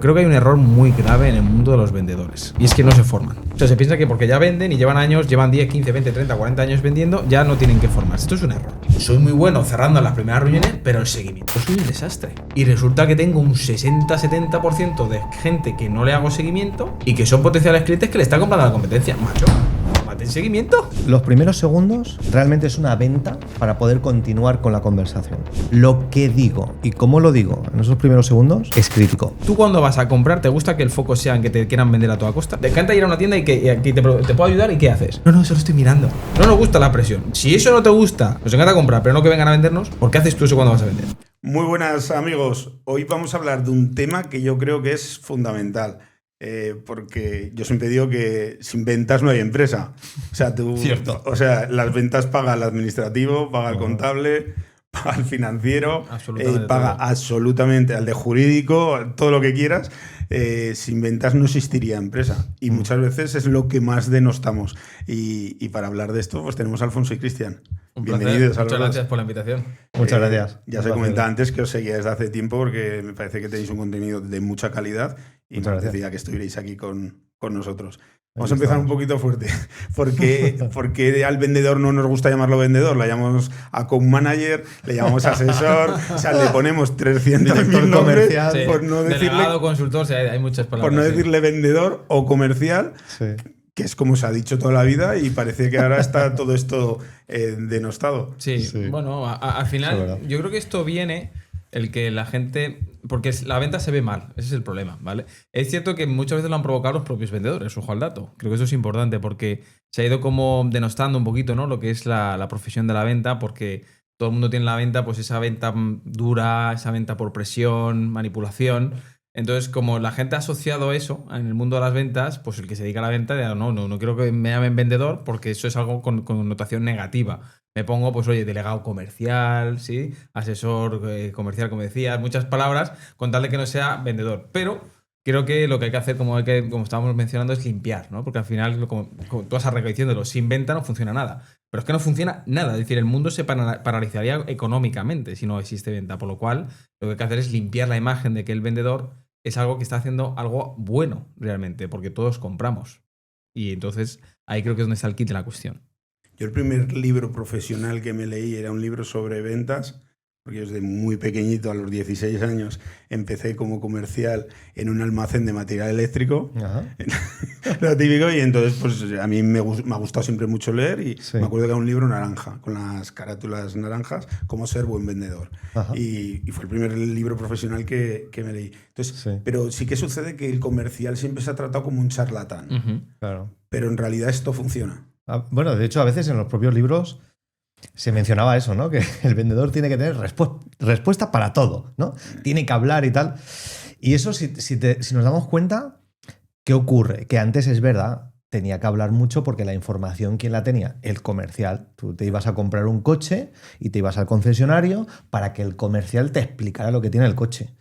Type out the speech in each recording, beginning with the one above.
Creo que hay un error muy grave en el mundo de los vendedores, y es que no se forman. O sea, se piensa que porque ya venden y llevan años, llevan 10, 15, 20, 30, 40 años vendiendo, ya no tienen que formarse. Esto es un error. Soy muy bueno cerrando las primeras reuniones, pero el seguimiento soy un desastre. Y resulta que tengo un 60-70% de gente que no le hago seguimiento y que son potenciales clientes que le está comprando a la competencia. Macho, tómate el seguimiento. Los primeros segundos realmente es una venta para poder continuar con la conversación. Lo que digo y cómo lo digo en esos primeros segundos es crítico. Tú cuando vas a comprar, ¿te gusta que el foco sea en que te quieran vender a toda costa? ¿Te encanta ir a una tienda y que aquí te puedo ayudar y qué haces? No, solo estoy mirando. No nos gusta la presión. Si eso no te gusta, nos encanta comprar, pero no que vengan a vendernos, ¿por qué haces tú eso cuando vas a vender? Muy buenas, amigos. Hoy vamos a hablar de un tema que yo creo que es fundamental. Porque yo siempre digo que sin ventas no hay empresa. O sea, Cierto. O sea, las ventas paga el administrativo, paga el contable, paga el financiero, paga todo. absolutamente al de jurídico, todo lo que quieras. Sin ventas no existiría empresa. Y muchas veces es lo que más denostamos. Y para hablar de esto, pues tenemos a Alfonso y Cristian. Un Bienvenidos. placer. Muchas gracias por la invitación. Muchas gracias. Ya se comentaba antes que os seguía desde hace tiempo porque me parece que tenéis un contenido de mucha calidad y Muchas nos gracias. decía que estuvierais aquí con nosotros. Vamos a empezar un poquito fuerte. ¿Por qué al vendedor no nos gusta llamarlo vendedor? La llamamos account manager, le llamamos asesor, o sea, le ponemos 300.000 nombres comercial. Sí, por no decirle, delegado, consultor, sí, hay muchas palabras. por no sí. decirle vendedor o comercial, Sí. que es como se ha dicho toda la vida y parece que ahora está todo esto denostado. Sí, Sí. bueno, al Es final verdad. yo creo que esto viene el que la gente... Porque la venta se ve mal, ese es el problema, ¿vale? Es cierto que muchas veces lo han provocado los propios vendedores, ojo al dato. Creo que eso es importante porque se ha ido como denostando un poquito, ¿no? Lo que es la profesión de la venta, porque todo el mundo tiene la venta, pues esa venta dura, esa venta por presión, manipulación. Entonces, como la gente ha asociado eso en el mundo de las ventas, pues el que se dedica a la venta dirá, no quiero que me llamen vendedor porque eso es algo con connotación negativa. Me pongo, pues oye, delegado comercial, ¿sí? Asesor comercial, como decías, muchas palabras, con tal de que no sea vendedor. Pero creo que lo que hay que hacer, como estábamos mencionando, es limpiar, ¿no? Porque al final, como tú vas a diciéndolo, sin venta no funciona nada. Pero es que no funciona nada. Es decir, el mundo se paralizaría económicamente si no existe venta. Por lo cual, lo que hay que hacer es limpiar la imagen de que el vendedor es algo que está haciendo algo bueno realmente, porque todos compramos. Y entonces ahí creo que es donde está el kit de la cuestión. Yo el primer libro profesional que me leí era un libro sobre ventas, porque yo desde muy pequeñito, a los 16 años, empecé como comercial en un almacén de material eléctrico, Ajá. lo típico, y entonces pues a mí me ha gustado siempre mucho leer y Sí. me acuerdo que era un libro naranja, con las carátulas naranjas, cómo ser buen vendedor. Ajá. Y fue el primer libro profesional que me leí. Entonces, Sí. pero sí que sucede que el comercial siempre se ha tratado como un charlatán, Claro. pero en realidad esto funciona. Bueno, de hecho, a veces en los propios libros se mencionaba eso, ¿no? Que el vendedor tiene que tener respuesta para todo, ¿no? Tiene que hablar y tal. Y eso, si nos damos cuenta, ¿qué ocurre? Que antes es verdad, tenía que hablar mucho porque la información, ¿quién la tenía? El comercial. Tú te ibas a comprar un coche y te ibas al concesionario para que el comercial te explicara lo que tiene el coche.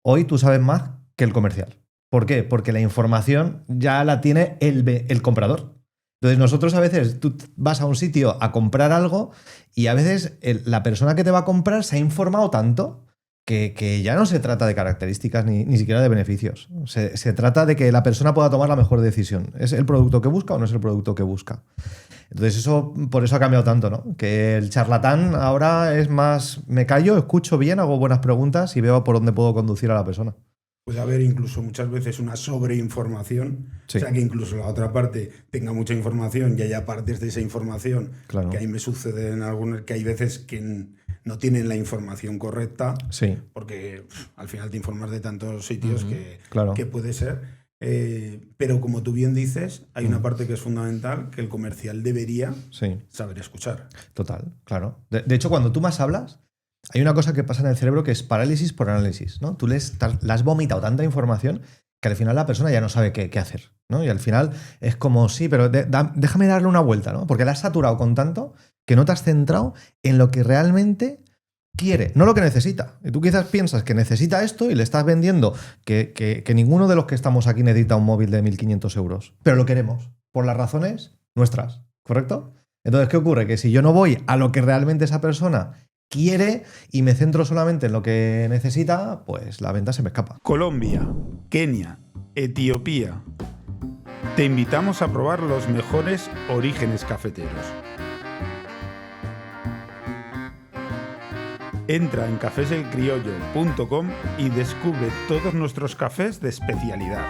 Hoy tú sabes más que el comercial. ¿Por qué? Porque la información ya la tiene el comprador. Entonces nosotros a veces tú vas a un sitio a comprar algo y a veces la persona que te va a comprar se ha informado tanto que ya no se trata de características ni siquiera de beneficios. Se trata de que la persona pueda tomar la mejor decisión. ¿Es el producto que busca o no es el producto que busca? Entonces eso, por eso ha cambiado tanto, ¿no? Que el charlatán ahora es más, me callo, escucho bien, hago buenas preguntas y veo por dónde puedo conducir a la persona. Puede haber incluso muchas veces una sobreinformación, Sí. o sea que incluso la otra parte tenga mucha información y haya partes de esa información Claro. que a mí me sucede en algunos, que hay veces que no tienen la información correcta, Sí, porque al final te informas de tantos sitios claro. que puede ser. Pero como tú bien dices, hay una parte que es fundamental, que el comercial debería Sí. saber escuchar. Total, claro. De hecho, cuando tú más hablas, hay una cosa que pasa en el cerebro que es parálisis por análisis, ¿no? Tú le has vomitado tanta información que al final la persona ya no sabe qué hacer, ¿no? Y al final es como, sí, pero déjame darle una vuelta, ¿no? Porque la has saturado con tanto que no te has centrado en lo que realmente quiere, no lo que necesita. Y tú quizás piensas que necesita esto y le estás vendiendo que ninguno de los que estamos aquí necesita un móvil de 1.500 euros, pero lo queremos, por las razones nuestras, ¿correcto? Entonces, ¿qué ocurre? Que si yo no voy a lo que realmente esa persona quiere y me centro solamente en lo que necesita, pues la venta se me escapa. Colombia, Kenia, Etiopía. Te invitamos a probar los mejores orígenes cafeteros. Entra en cafeselcriollo.com y descubre todos nuestros cafés de especialidad.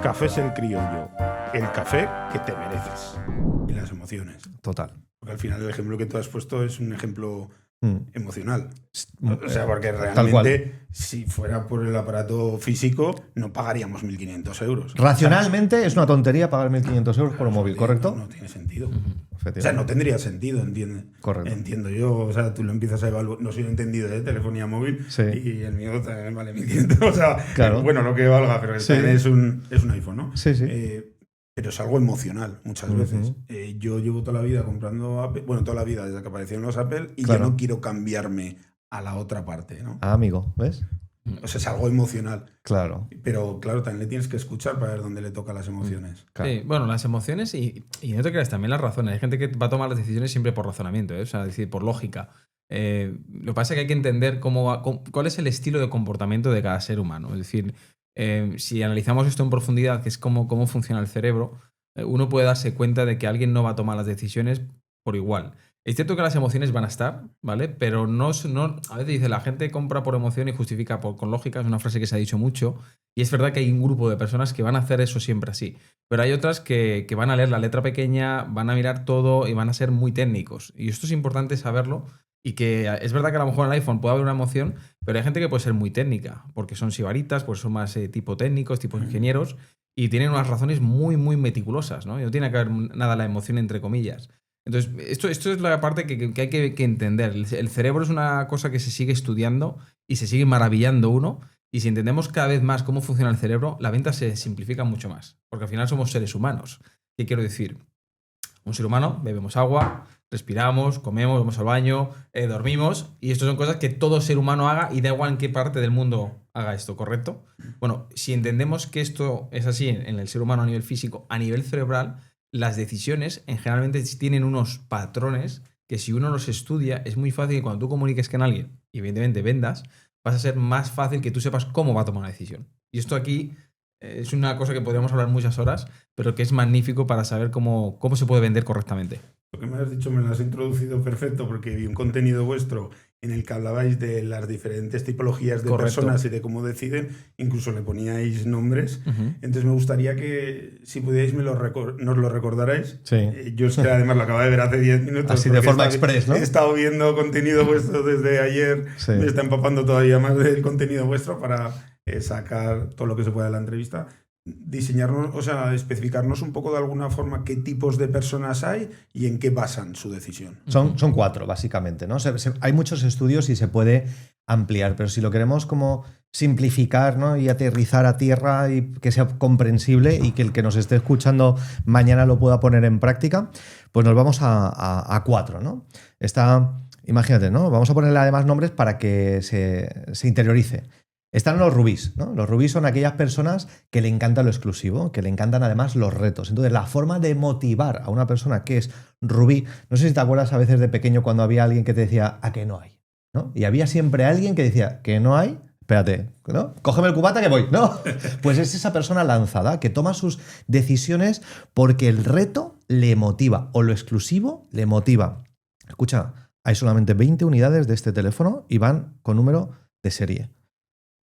Cafés El Criollo, el café que te mereces. Y las emociones. Total. Porque al final el ejemplo que tú has puesto es un ejemplo emocional. O sea, Tal porque cual. realmente si fuera por el aparato físico no pagaríamos 1.500 euros. Racionalmente es una tontería pagar 1.500 euros por un móvil, ¿correcto? No tiene sentido. O Efectivamente. sea, no tendría sentido, Correcto. entiendo yo. O sea, tú lo empiezas a evaluar. No soy un entendido de telefonía móvil Sí. y el mío también vale 1.500. O sea, Claro. bueno, lo que valga, pero Sí. también es un iPhone, ¿no? Sí, sí. Pero es algo emocional muchas veces. Yo llevo toda la vida comprando Apple, bueno, toda la vida desde que aparecieron los Apple y Claro. yo no quiero cambiarme a la otra parte, ¿no? Ah, amigo, ¿ves? O sea, es algo emocional. Claro. Pero claro, también le tienes que escuchar para ver dónde le toca las emociones. Claro. Sí, bueno, las emociones y no te creas, también las razones. Hay gente que va a tomar las decisiones siempre por razonamiento, ¿eh? O sea, es decir, por lógica. Lo que pasa es que hay que entender cuál es el estilo de comportamiento de cada ser humano. Es decir, si analizamos esto en profundidad, que es cómo funciona el cerebro, uno puede darse cuenta de que alguien no va a tomar las decisiones por igual. Es cierto que las emociones van a estar, ¿vale? Pero a veces dice, la gente compra por emoción y justifica con lógica, es una frase que se ha dicho mucho, y es verdad que hay un grupo de personas que van a hacer eso siempre así, pero hay otras que van a leer la letra pequeña, van a mirar todo y van a ser muy técnicos. Y esto es importante saberlo, y que es verdad que a lo mejor en el iPhone puede haber una emoción, pero hay gente que puede ser muy técnica, porque son sibaritas, porque son más tipo técnicos, tipo ingenieros, y tienen unas razones muy, muy meticulosas, ¿no? Y no tiene que haber nada la emoción entre comillas. Entonces, esto es la parte que hay que entender. El cerebro es una cosa que se sigue estudiando y se sigue maravillando uno. Y si entendemos cada vez más cómo funciona el cerebro, la venta se simplifica mucho más. Porque al final somos seres humanos. ¿Qué quiero decir? Un ser humano, bebemos agua, respiramos, comemos, vamos al baño, dormimos. Y esto son cosas que todo ser humano haga y da igual en qué parte del mundo haga esto, ¿correcto? Bueno, si entendemos que esto es así en el ser humano a nivel físico, a nivel cerebral, las decisiones generalmente tienen unos patrones que si uno los estudia es muy fácil que cuando tú comuniques con alguien y evidentemente vendas, vas a ser más fácil que tú sepas cómo va a tomar una decisión. Y esto aquí es una cosa que podríamos hablar muchas horas, pero que es magnífico para saber cómo se puede vender correctamente. Lo que me has dicho me lo has introducido perfecto porque vi un contenido vuestro en el que hablabais de las diferentes tipologías de Correcto. personas y de cómo deciden, incluso le poníais nombres. Entonces me gustaría que, si pudierais, nos lo recordarais. Sí. Yo es que además lo acabo de ver hace 10 minutos. Así de forma express, ¿no? He estado viendo contenido vuestro desde ayer. Sí. Me está empapando todavía más del contenido vuestro para sacar todo lo que se pueda de la entrevista. Diseñarnos, o sea, especificarnos un poco de alguna forma qué tipos de personas hay y en qué basan su decisión. Son 4, básicamente, ¿no? Hay muchos estudios y se puede ampliar, pero si lo queremos como simplificar, ¿no? Y aterrizar a tierra y que sea comprensible y que el que nos esté escuchando mañana lo pueda poner en práctica, pues nos vamos a 4, ¿no? Imagínate, ¿no? Vamos a ponerle además nombres para que se interiorice. Están los rubíes, ¿no? Los rubíes son aquellas personas que le encanta lo exclusivo, que le encantan además los retos. Entonces, la forma de motivar a una persona que es rubí, no sé si te acuerdas a veces de pequeño cuando había alguien que te decía, ¿a que no hay? ¿No? Y había siempre alguien que decía, ¿que no hay? Espérate, ¿no? Cógeme el cubata que voy, ¿no? Pues es esa persona lanzada que toma sus decisiones porque el reto le motiva o lo exclusivo le motiva. Escucha, hay solamente 20 unidades de este teléfono y van con número de serie.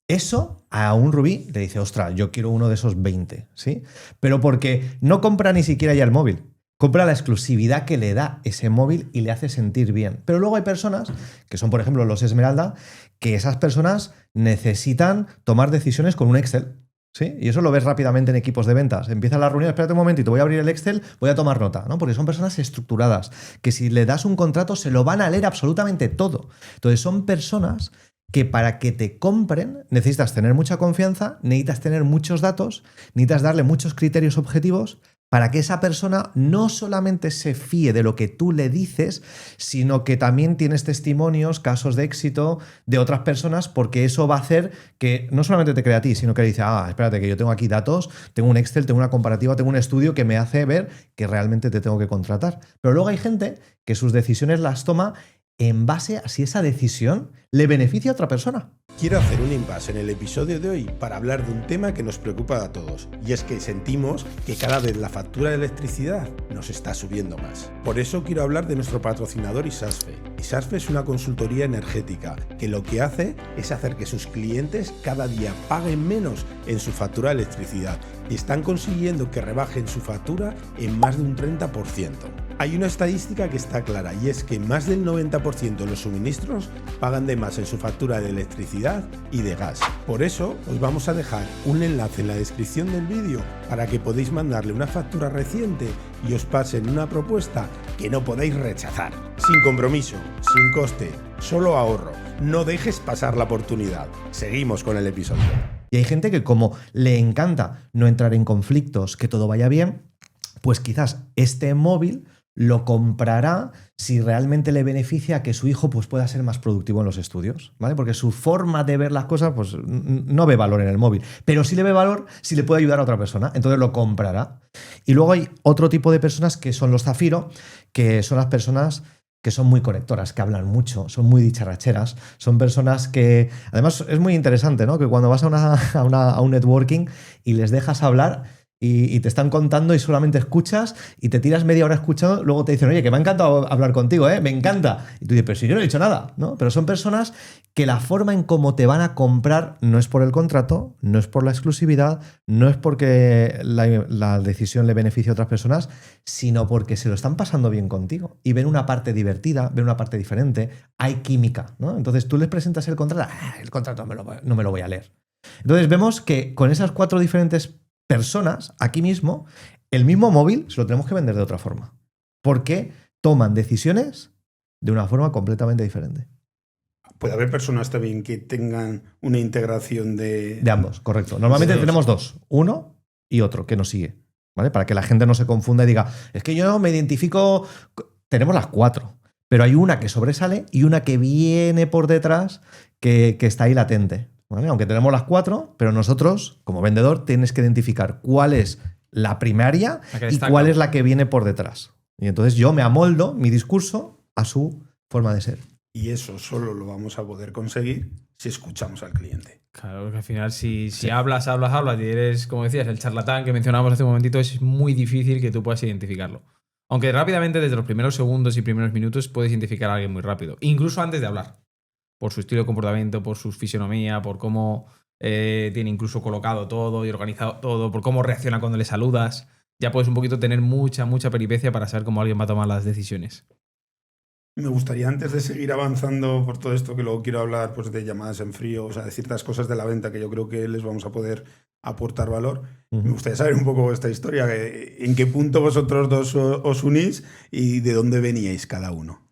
Eso a un rubí le dice, ostras, yo quiero uno de esos 20, ¿sí? Pero porque no compra ni siquiera ya el móvil, compra la exclusividad que le da ese móvil y le hace sentir bien. Pero luego hay personas, que son por ejemplo los Esmeralda, que esas personas necesitan tomar decisiones con un Excel, ¿sí? Y eso lo ves rápidamente en equipos de ventas. Empieza la reunión, espérate un momentito, voy a abrir el Excel, voy a tomar nota, ¿no? Porque son personas estructuradas, que si le das un contrato se lo van a leer absolutamente todo. Entonces son personas que para que te compren necesitas tener mucha confianza, necesitas tener muchos datos, necesitas darle muchos criterios objetivos para que esa persona no solamente se fíe de lo que tú le dices, sino que también tienes testimonios, casos de éxito de otras personas, porque eso va a hacer que no solamente te crea a ti, sino que dice, espérate, que yo tengo aquí datos, tengo un Excel, tengo una comparativa, tengo un estudio que me hace ver que realmente te tengo que contratar. Pero luego hay gente que sus decisiones las toma en base a si esa decisión le beneficia a otra persona. Quiero hacer un impasse en el episodio de hoy para hablar de un tema que nos preocupa a todos, y es que sentimos que cada vez la factura de electricidad nos está subiendo más. Por eso quiero hablar de nuestro patrocinador Isasfe. Isasfe es una consultoría energética que lo que hace es hacer que sus clientes cada día paguen menos en su factura de electricidad y están consiguiendo que rebajen su factura en más de un 30%. Hay una estadística que está clara, y es que más del 90% de los suministros pagan de más en su factura de electricidad y de gas. Por eso os vamos a dejar un enlace en la descripción del vídeo para que podáis mandarle una factura reciente y os pasen una propuesta que no podéis rechazar. Sin compromiso, sin coste, solo ahorro. No dejes pasar la oportunidad. Seguimos con el episodio. Y hay gente que, como le encanta no entrar en conflictos, que todo vaya bien, pues quizás este móvil lo comprará si realmente le beneficia que su hijo pues, pueda ser más productivo en los estudios, ¿vale? Porque su forma de ver las cosas pues, no ve valor en el móvil, pero sí le ve valor si le puede ayudar a otra persona, entonces lo comprará. Y luego hay otro tipo de personas que son los zafiro, que son las personas que son muy conectoras, que hablan mucho, son muy dicharracheras, son personas que... Además es muy interesante, ¿no? Que cuando vas a un networking y les dejas hablar y te están contando y solamente escuchas y te tiras media hora escuchando, luego te dicen, oye, que me ha encantado hablar contigo, me encanta. Y tú dices, pero si yo no he dicho nada, ¿no? Pero son personas que la forma en cómo te van a comprar no es por el contrato, no es por la exclusividad, no es porque la decisión le beneficie a otras personas, sino porque se lo están pasando bien contigo y ven una parte divertida, ven una parte diferente, hay química, ¿no? Entonces tú les presentas el contrato, el contrato no me lo voy a leer. Entonces vemos que con esas 4 diferentes personas, aquí mismo, el mismo móvil se lo tenemos que vender de otra forma. Porque toman decisiones de una forma completamente diferente. Puede haber personas también que tengan una integración de ambos, correcto. Normalmente tenemos 2, uno y otro que nos sigue, ¿vale? Para que la gente no se confunda y diga, es que yo me identifico... Tenemos las 4, pero hay una que sobresale y una que viene por detrás que está ahí latente. ¿Vale? Aunque tenemos las 4, pero nosotros, como vendedor, tienes que identificar cuál es la primaria y cuál es la que viene por detrás. Y entonces yo me amoldo mi discurso a su forma de ser. Y eso solo lo vamos a poder conseguir si escuchamos al cliente. Claro, porque al final si hablas y eres, como decías, el charlatán que mencionábamos hace un momentito, es muy difícil que tú puedas identificarlo. Aunque rápidamente, desde los primeros segundos y primeros minutos, puedes identificar a alguien muy rápido. Incluso antes de hablar. Por su estilo de comportamiento, por su fisonomía, por cómo tiene incluso colocado todo y organizado todo, por cómo reacciona cuando le saludas. Ya puedes un poquito tener mucha peripecia para saber cómo alguien va a tomar las decisiones. Me gustaría, antes de seguir avanzando por todo esto, que luego quiero hablar pues, de llamadas en frío, o sea, de ciertas cosas de la venta que yo creo que les vamos a poder aportar valor. Me gustaría saber un poco esta historia, en qué punto vosotros dos os unís y de dónde veníais cada uno.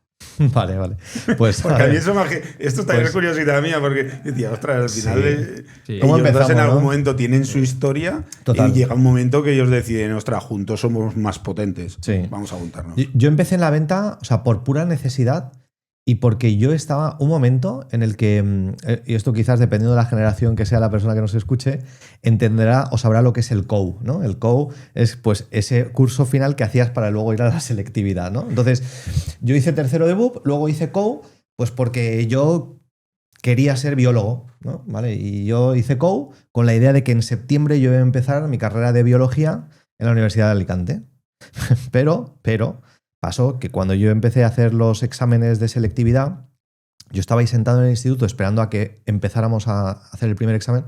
Vale. Pues, porque a mí eso esto está en curiosidad mía, porque decía, ostras, al final ¿Cómo ellos en algún ¿no? momento tienen su historia. Total. Y llega un momento que ellos deciden, ostras, juntos somos más potentes. Sí. Vamos a juntarnos. Yo empecé en la venta, o sea, por pura necesidad y porque yo estaba un momento en el que, y esto quizás dependiendo de la generación que sea la persona que nos escuche, entenderá o sabrá lo que es el COU, ¿no? El COU es pues ese curso final que hacías para luego ir a la selectividad, ¿no? Entonces, yo hice tercero de BUP, luego hice COU, pues porque yo quería ser biólogo, ¿no? ¿Vale? Y yo hice COU con la idea de que en septiembre yo iba a empezar mi carrera de biología en la Universidad de Alicante. Pero pasó que cuando yo empecé a hacer los exámenes de selectividad, yo estaba ahí sentado en el instituto esperando a que empezáramos a hacer el primer examen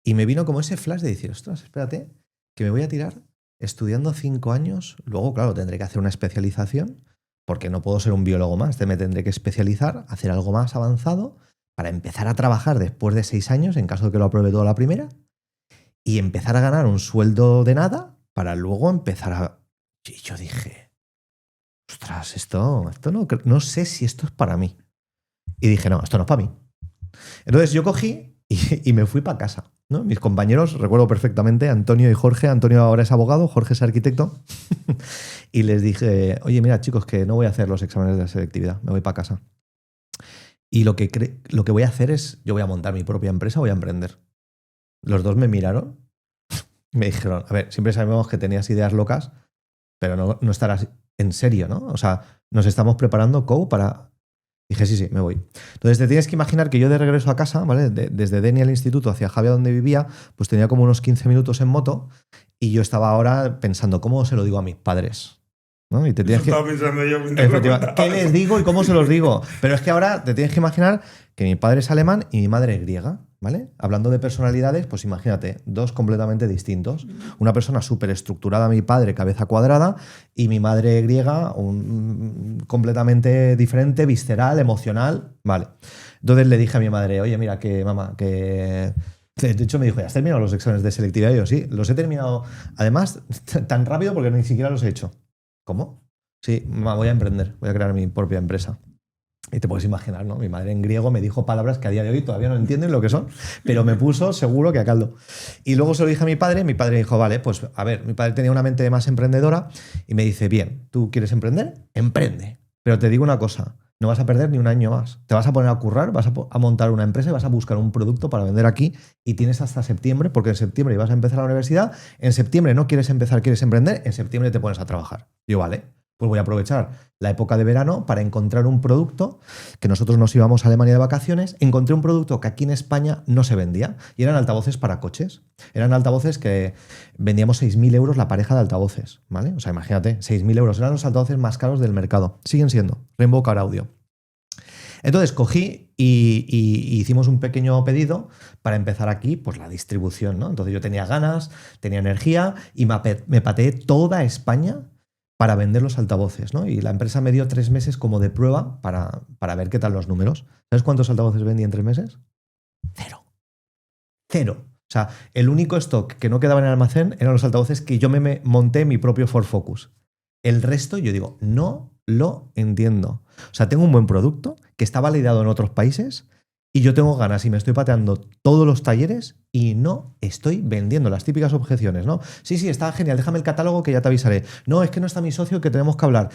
y me vino como ese flash de decir, ostras, espérate, que me voy a tirar estudiando 5 años, luego, claro, tendré que hacer una especialización porque no puedo ser un biólogo más, me tendré que especializar, hacer algo más avanzado para empezar a trabajar después de 6 años, en caso de que lo apruebe todo la primera, y empezar a ganar un sueldo de nada para luego empezar a... Y yo dije... ostras, esto no sé si esto es para mí. Y dije, no, esto no es para mí. Entonces yo cogí y me fui para casa. ¿no? Mis compañeros, recuerdo perfectamente, Antonio y Jorge. Antonio ahora es abogado, Jorge es arquitecto. Y les dije, oye, mira, chicos, que no voy a hacer los exámenes de selectividad, me voy para casa. Y lo que voy a hacer es, yo voy a montar mi propia empresa, voy a emprender. Los dos me miraron y me dijeron, a ver, siempre sabemos que tenías ideas locas, pero no estarás en serio, ¿no? O sea, nos estamos preparando, Co, para... Dije, sí, me voy. Entonces te tienes que imaginar que yo de regreso a casa, ¿vale? Desde Denia al instituto hacia Javia, donde vivía, pues tenía como unos 15 minutos en moto y yo estaba ahora pensando, ¿cómo se lo digo a mis padres? ¿No? Y te tienes Estaba pensando yo. Efectivamente. ¿Qué les digo y cómo se los digo? Pero es que ahora te tienes que imaginar que mi padre es alemán y mi madre es griega, ¿vale? Hablando de personalidades, pues imagínate, dos completamente distintos. Una persona súper estructurada, mi padre, cabeza cuadrada, y mi madre griega, completamente diferente, visceral, emocional, ¿vale? Entonces le dije a mi madre, oye, mira, que mamá, que... De hecho me dijo, ¿ya has terminado los exámenes de selectividad? Y yo, sí, los he terminado, además, tan rápido porque ni siquiera los he hecho. ¿Cómo? Sí, voy a emprender, voy a crear mi propia empresa. Y te puedes imaginar, ¿no? Mi madre en griego me dijo palabras que a día de hoy todavía no entienden lo que son, pero me puso seguro que a caldo. Y luego se lo dije a mi padre dijo, vale, pues a ver, mi padre tenía una mente más emprendedora y me dice, bien, ¿tú quieres emprender? Emprende. Pero te digo una cosa, no vas a perder ni un año más. Te vas a poner a currar, vas a montar una empresa y vas a buscar un producto para vender aquí y tienes hasta septiembre, porque en septiembre vas a empezar la universidad, en septiembre no quieres empezar, quieres emprender, en septiembre te pones a trabajar. Y yo, vale, pues voy a aprovechar la época de verano para encontrar un producto, que nosotros nos íbamos a Alemania de vacaciones, encontré un producto que aquí en España no se vendía y eran altavoces para coches. Eran altavoces que vendíamos 6.000 euros la pareja de altavoces, ¿vale? O sea, imagínate, 6.000 euros. Eran los altavoces más caros del mercado. Siguen siendo. Rainbow Car Audio. Entonces cogí y hicimos un pequeño pedido para empezar aquí, pues la distribución, ¿no? Entonces yo tenía ganas, tenía energía y me pateé toda España para vender los altavoces, ¿no? Y la empresa me dio 3 meses como de prueba para ver qué tal los números. ¿Sabes cuántos altavoces vendí en 3 meses? Cero. O sea, el único stock que no quedaba en el almacén eran los altavoces que yo me monté mi propio Ford Focus. El resto, yo digo, no lo entiendo. O sea, tengo un buen producto que está validado en otros países y yo tengo ganas y me estoy pateando todos los talleres y no estoy vendiendo. Las típicas objeciones, ¿no? Sí, está genial, déjame el catálogo que ya te avisaré. No, es que no está mi socio que tenemos que hablar.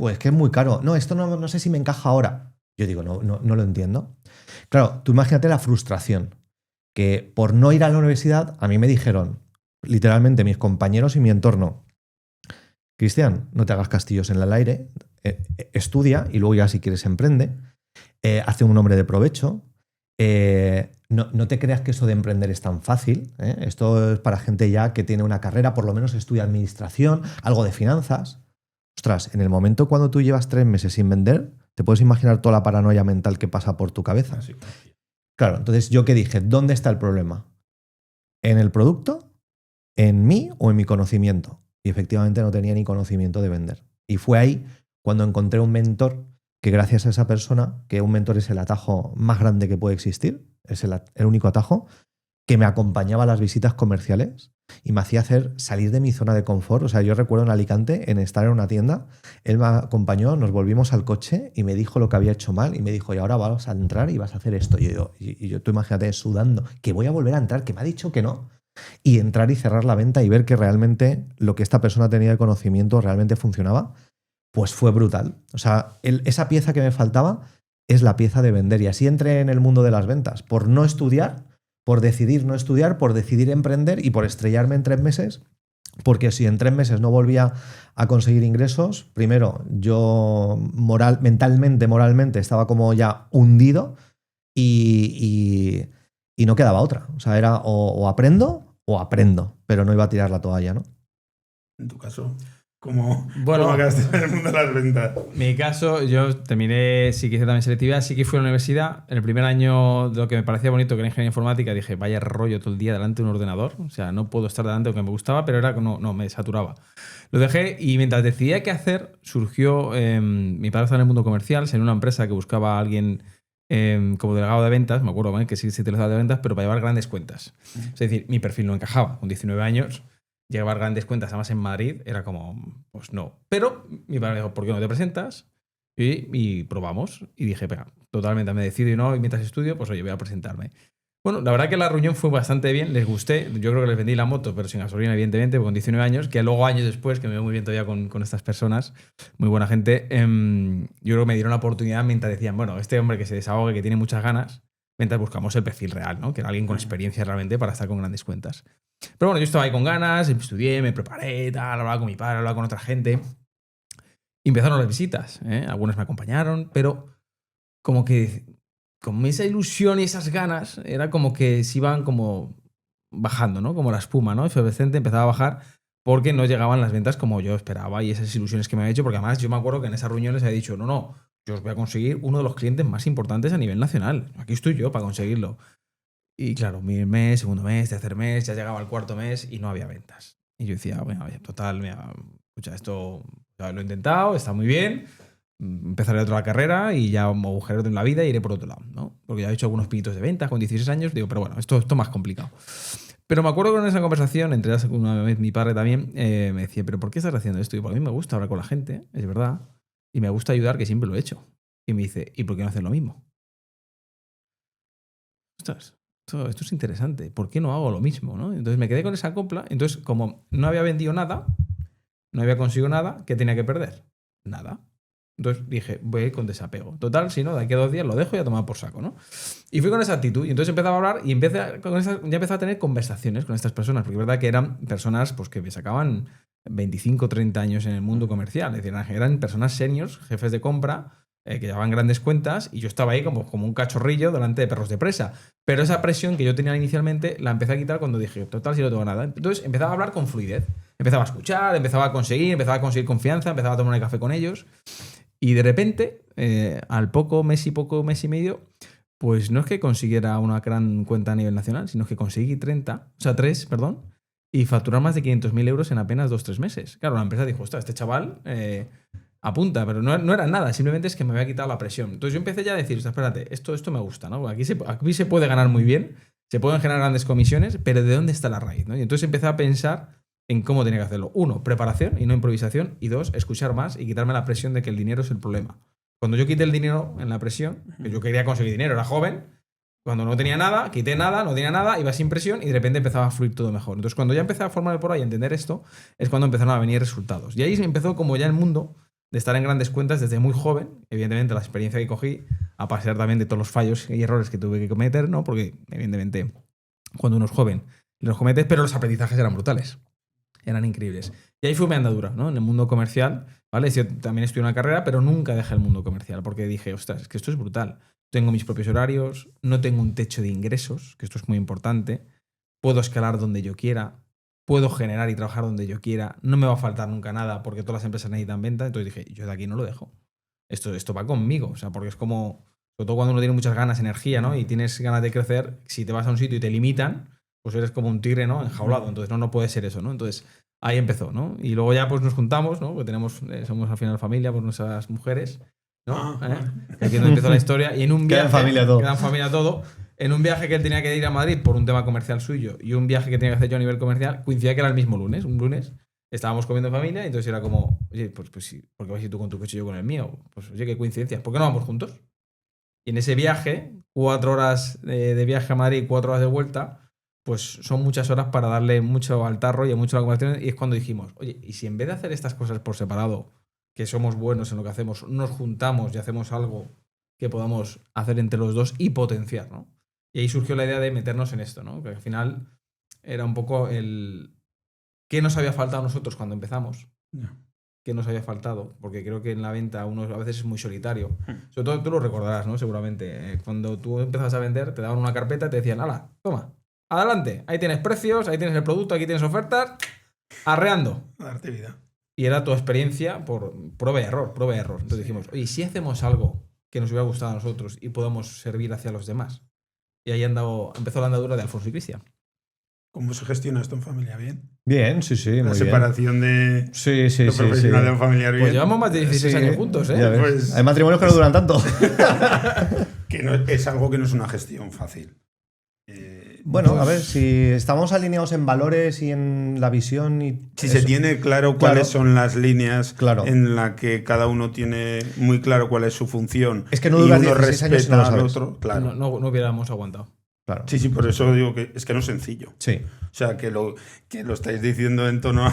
Es que es muy caro. No, esto no sé si me encaja ahora. Yo digo, no lo entiendo. Claro, tú imagínate la frustración. Que por no ir a la universidad, a mí me dijeron, literalmente mis compañeros y mi entorno, Cristian, no te hagas castillos en el aire, estudia y luego ya si quieres emprende, hazte un hombre de provecho, no te creas que eso de emprender es tan fácil, ¿eh? Esto es para gente ya que tiene una carrera, por lo menos estudia administración, algo de finanzas. Ostras, en el momento cuando tú llevas 3 meses sin vender, te puedes imaginar toda la paranoia mental que pasa por tu cabeza. Así. Claro, entonces yo que dije, ¿dónde está el problema? ¿En el producto? ¿En mí o en mi conocimiento? Y efectivamente no tenía ni conocimiento de vender. Y fue ahí cuando encontré un mentor que gracias a esa persona, que un mentor es el atajo más grande que puede existir, es el único atajo, que me acompañaba a las visitas comerciales y me hacía salir de mi zona de confort. O sea, yo recuerdo en Alicante, en estar en una tienda, él me acompañó, nos volvimos al coche y me dijo lo que había hecho mal y me dijo, y ahora vas a entrar y vas a hacer esto. Y yo tú imagínate sudando, que voy a volver a entrar, que me ha dicho que no. Y entrar y cerrar la venta y ver que realmente lo que esta persona tenía de conocimiento realmente funcionaba, pues fue brutal. O sea, esa pieza que me faltaba es la pieza de vender. Y así entré en el mundo de las ventas, por no estudiar, por decidir no estudiar, por decidir emprender y por estrellarme en 3 meses, porque si en 3 meses no volvía a conseguir ingresos, primero yo moralmente estaba como ya hundido y no quedaba otra. O sea, era o aprendo o aprendo, pero no iba a tirar la toalla, ¿no? En tu caso, ¿cómo Bueno, acabaste en el mundo de las ventas? Mi caso, yo terminé, sí que hice también selectividad, sí que fui a la universidad. En el primer año, de lo que me parecía bonito, que era ingeniería informática, dije, vaya rollo todo el día delante de un ordenador. O sea, no puedo estar delante, aunque me gustaba, pero era no me saturaba. Lo dejé y mientras decidía qué hacer, surgió, mi padre estaba en el mundo comercial, salió una empresa que buscaba a alguien como delegado de ventas, me acuerdo que sí delegado de ventas, pero para llevar grandes cuentas. Es decir, mi perfil no encajaba. Con 19 años, llevar grandes cuentas, además en Madrid, era como, pues no. Pero mi padre me dijo, ¿por qué no te presentas? Y probamos. Y dije, venga, totalmente me decido y no, y mientras estudio, pues oye, voy a presentarme. Bueno, la verdad que la reunión fue bastante bien, les gusté. Yo creo que les vendí la moto, pero sin gasolina, evidentemente, con 19 años, que luego años después, que me veo muy bien todavía con estas personas, muy buena gente, yo creo que me dieron la oportunidad mientras decían, bueno, este hombre que se desahogue, que tiene muchas ganas, mientras buscamos el perfil real, ¿no? Que era alguien con experiencia realmente para estar con grandes cuentas. Pero bueno, yo estaba ahí con ganas, estudié, me preparé, tal, hablaba con mi padre, hablaba con otra gente. Y empezaron las visitas, ¿eh? Algunas me acompañaron, pero como que con esa ilusión y esas ganas, era como que se iban como bajando, ¿no? Como la espuma, ¿no? Efervescente empezaba a bajar porque no llegaban las ventas como yo esperaba y esas ilusiones que me había hecho, porque además yo me acuerdo que en esas reuniones había dicho, no, yo os voy a conseguir uno de los clientes más importantes a nivel nacional. Aquí estoy yo para conseguirlo. Y claro, primer mes, segundo mes, tercer mes, ya llegaba el cuarto mes y no había ventas. Y yo decía, bueno, total, mira, escucha, esto ya lo he intentado, está muy bien, empezaré otra carrera y ya me agujereo en la vida y iré por otro lado, ¿no? Porque ya he hecho algunos pinitos de ventas con 16 años, digo, pero bueno, esto es más complicado. Pero me acuerdo que en esa conversación, entre ellas una vez mi padre también, me decía, ¿pero por qué estás haciendo esto? Y porque a mí me gusta hablar con la gente, es verdad, y me gusta ayudar, que siempre lo he hecho. Y me dice, ¿y por qué no haces lo mismo? Ostras, esto es interesante, ¿por qué no hago lo mismo? ¿No? Entonces me quedé con esa copla, entonces como no había vendido nada, no había conseguido nada, ¿qué tenía que perder? Nada. Entonces dije, voy a ir con desapego. Total, si no, de aquí a 2 días lo dejo y a tomar por saco, ¿no? Y fui con esa actitud. Y entonces empezaba a hablar y ya empecé a tener conversaciones con estas personas, porque es verdad que eran personas pues, que me sacaban 25, 30 años en el mundo comercial. Es decir, eran personas seniors, jefes de compra, que llevaban grandes cuentas, y yo estaba ahí como un cachorrillo delante de perros de presa. Pero esa presión que yo tenía inicialmente la empecé a quitar cuando dije, total, si no tengo nada. Entonces empezaba a hablar con fluidez. Empezaba a escuchar, empezaba a conseguir confianza, empezaba a tomar un café con ellos. Y de repente, al poco mes y medio, pues no es que consiguiera una gran cuenta a nivel nacional, sino que conseguí 3, y facturar más de 500.000 euros en apenas 2-3 meses. Claro, la empresa dijo, ostras, este chaval apunta, pero no era nada, simplemente es que me había quitado la presión. Entonces yo empecé ya a decir, espérate, esto me gusta, ¿no? Aquí se puede ganar muy bien, se pueden generar grandes comisiones, pero ¿de dónde está la raíz? ¿No? Y entonces empecé a pensar en cómo tenía que hacerlo. 1, preparación y no improvisación. Y 2, escuchar más y quitarme la presión de que el dinero es el problema. Cuando yo quité el dinero en la presión, que yo quería conseguir dinero, era joven, cuando no tenía nada, quité nada, no tenía nada, iba sin presión y de repente empezaba a fluir todo mejor. Entonces cuando ya empecé a formarme por ahí, a entender esto, es cuando empezaron a venir resultados. Y ahí se empezó como ya el mundo de estar en grandes cuentas desde muy joven. Evidentemente la experiencia que cogí, a pasar también de todos los fallos y errores que tuve que cometer, ¿no? Porque evidentemente cuando uno es joven los cometes, pero los aprendizajes eran brutales. Eran increíbles. Y ahí fue mi andadura, ¿no? En el mundo comercial, ¿vale? Yo también estudié una carrera, pero nunca dejé el mundo comercial porque dije, ostras, es que esto es brutal. Tengo mis propios horarios, no tengo un techo de ingresos, que esto es muy importante. Puedo escalar donde yo quiera, puedo generar y trabajar donde yo quiera. No me va a faltar nunca nada porque todas las empresas necesitan venta. Entonces dije, yo de aquí no lo dejo. Esto va conmigo. O sea, porque es como, sobre todo cuando uno tiene muchas ganas, energía, ¿no? Y tienes ganas de crecer, si te vas a un sitio y te limitan, pues eres como un tigre, ¿no? Enjaulado. Entonces no puede ser eso, ¿no? Entonces ahí empezó, ¿no? Y luego ya pues nos juntamos, ¿no? Porque somos al final familia por nuestras mujeres, ¿no? Aquí es donde empezó la historia. Y en un viaje... Quedan familia todo. En un viaje que él tenía que ir a Madrid por un tema comercial suyo y un viaje que tenía que hacer yo a nivel comercial, coincidía que era el mismo lunes. Un lunes estábamos comiendo en familia y entonces era como, oye, pues sí, ¿por qué vas a ir tú con tu coche y yo con el mío? Pues oye, qué coincidencia. ¿Por qué no vamos juntos? Y en ese viaje, 4 horas de viaje a Madrid, 4 horas de vuelta, pues son muchas horas para darle mucho al tarro y mucho a la conversación. Y es cuando dijimos, oye, ¿y si en vez de hacer estas cosas por separado, que somos buenos en lo que hacemos, nos juntamos y hacemos algo que podamos hacer entre los dos y potenciar, ¿no? Y ahí surgió la idea de meternos en esto, ¿no? Que al final era un poco el... ¿Qué nos había faltado a nosotros cuando empezamos? ¿Qué nos había faltado? Porque creo que en la venta uno a veces es muy solitario. Sobre todo tú lo recordarás, ¿no? Seguramente. Cuando tú empezabas a vender, te daban una carpeta y te decían, ¡hala, toma! Adelante, ahí tienes precios, ahí tienes el producto, aquí tienes ofertas, arreando. Darte vida. Y era tu experiencia por prueba y error. Entonces dijimos, oye, si hacemos algo que nos hubiera gustado a nosotros y podemos servir hacia los demás. Y ahí empezó la andadura de Alfonso y Cristian. ¿Cómo se gestiona esto en familia? ¿Bien? Bien, sí, muy bien. La separación de lo profesional de un familiar bien. Pues llevamos más de 16 años juntos, ¿eh? Pues, hay matrimonios que no duran tanto. Que no, es algo que no es una gestión fácil. Bueno, a ver, si estamos alineados en valores y en la visión y... Si se tiene claro cuáles son las líneas en la que cada uno tiene muy claro cuál es su función, es que no dura y uno 16 años si no respeta lo al sabes. otro, claro. No hubiéramos aguantado. Claro. Sí, por eso digo que es que no es sencillo. Sí. O sea, que lo estáis diciendo en tono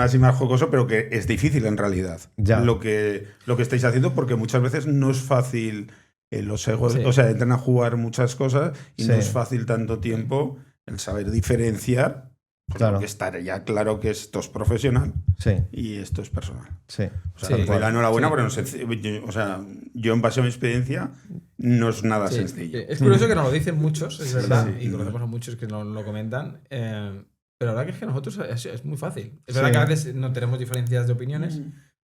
así más jocoso, pero que es difícil en realidad Ya. lo que estáis haciendo, porque muchas veces no es fácil los egos, Sí. o sea, entran a jugar muchas cosas y no Sí. es fácil tanto tiempo el saber diferenciar, pues, Claro. porque estar ya claro que esto es profesional Sí. y esto es personal. Sí. O sea, Sí, te doy la enhorabuena, sí. pero no es sencillo. O sea, yo en base a mi experiencia no es nada Sí, sencillo. Es curioso que nos lo dicen muchos, es verdad, sí. y conocemos a muchos que nos lo comentan. Pero la verdad que es que nosotros es muy fácil. Es Sí. verdad que a veces no tenemos diferencias de opiniones,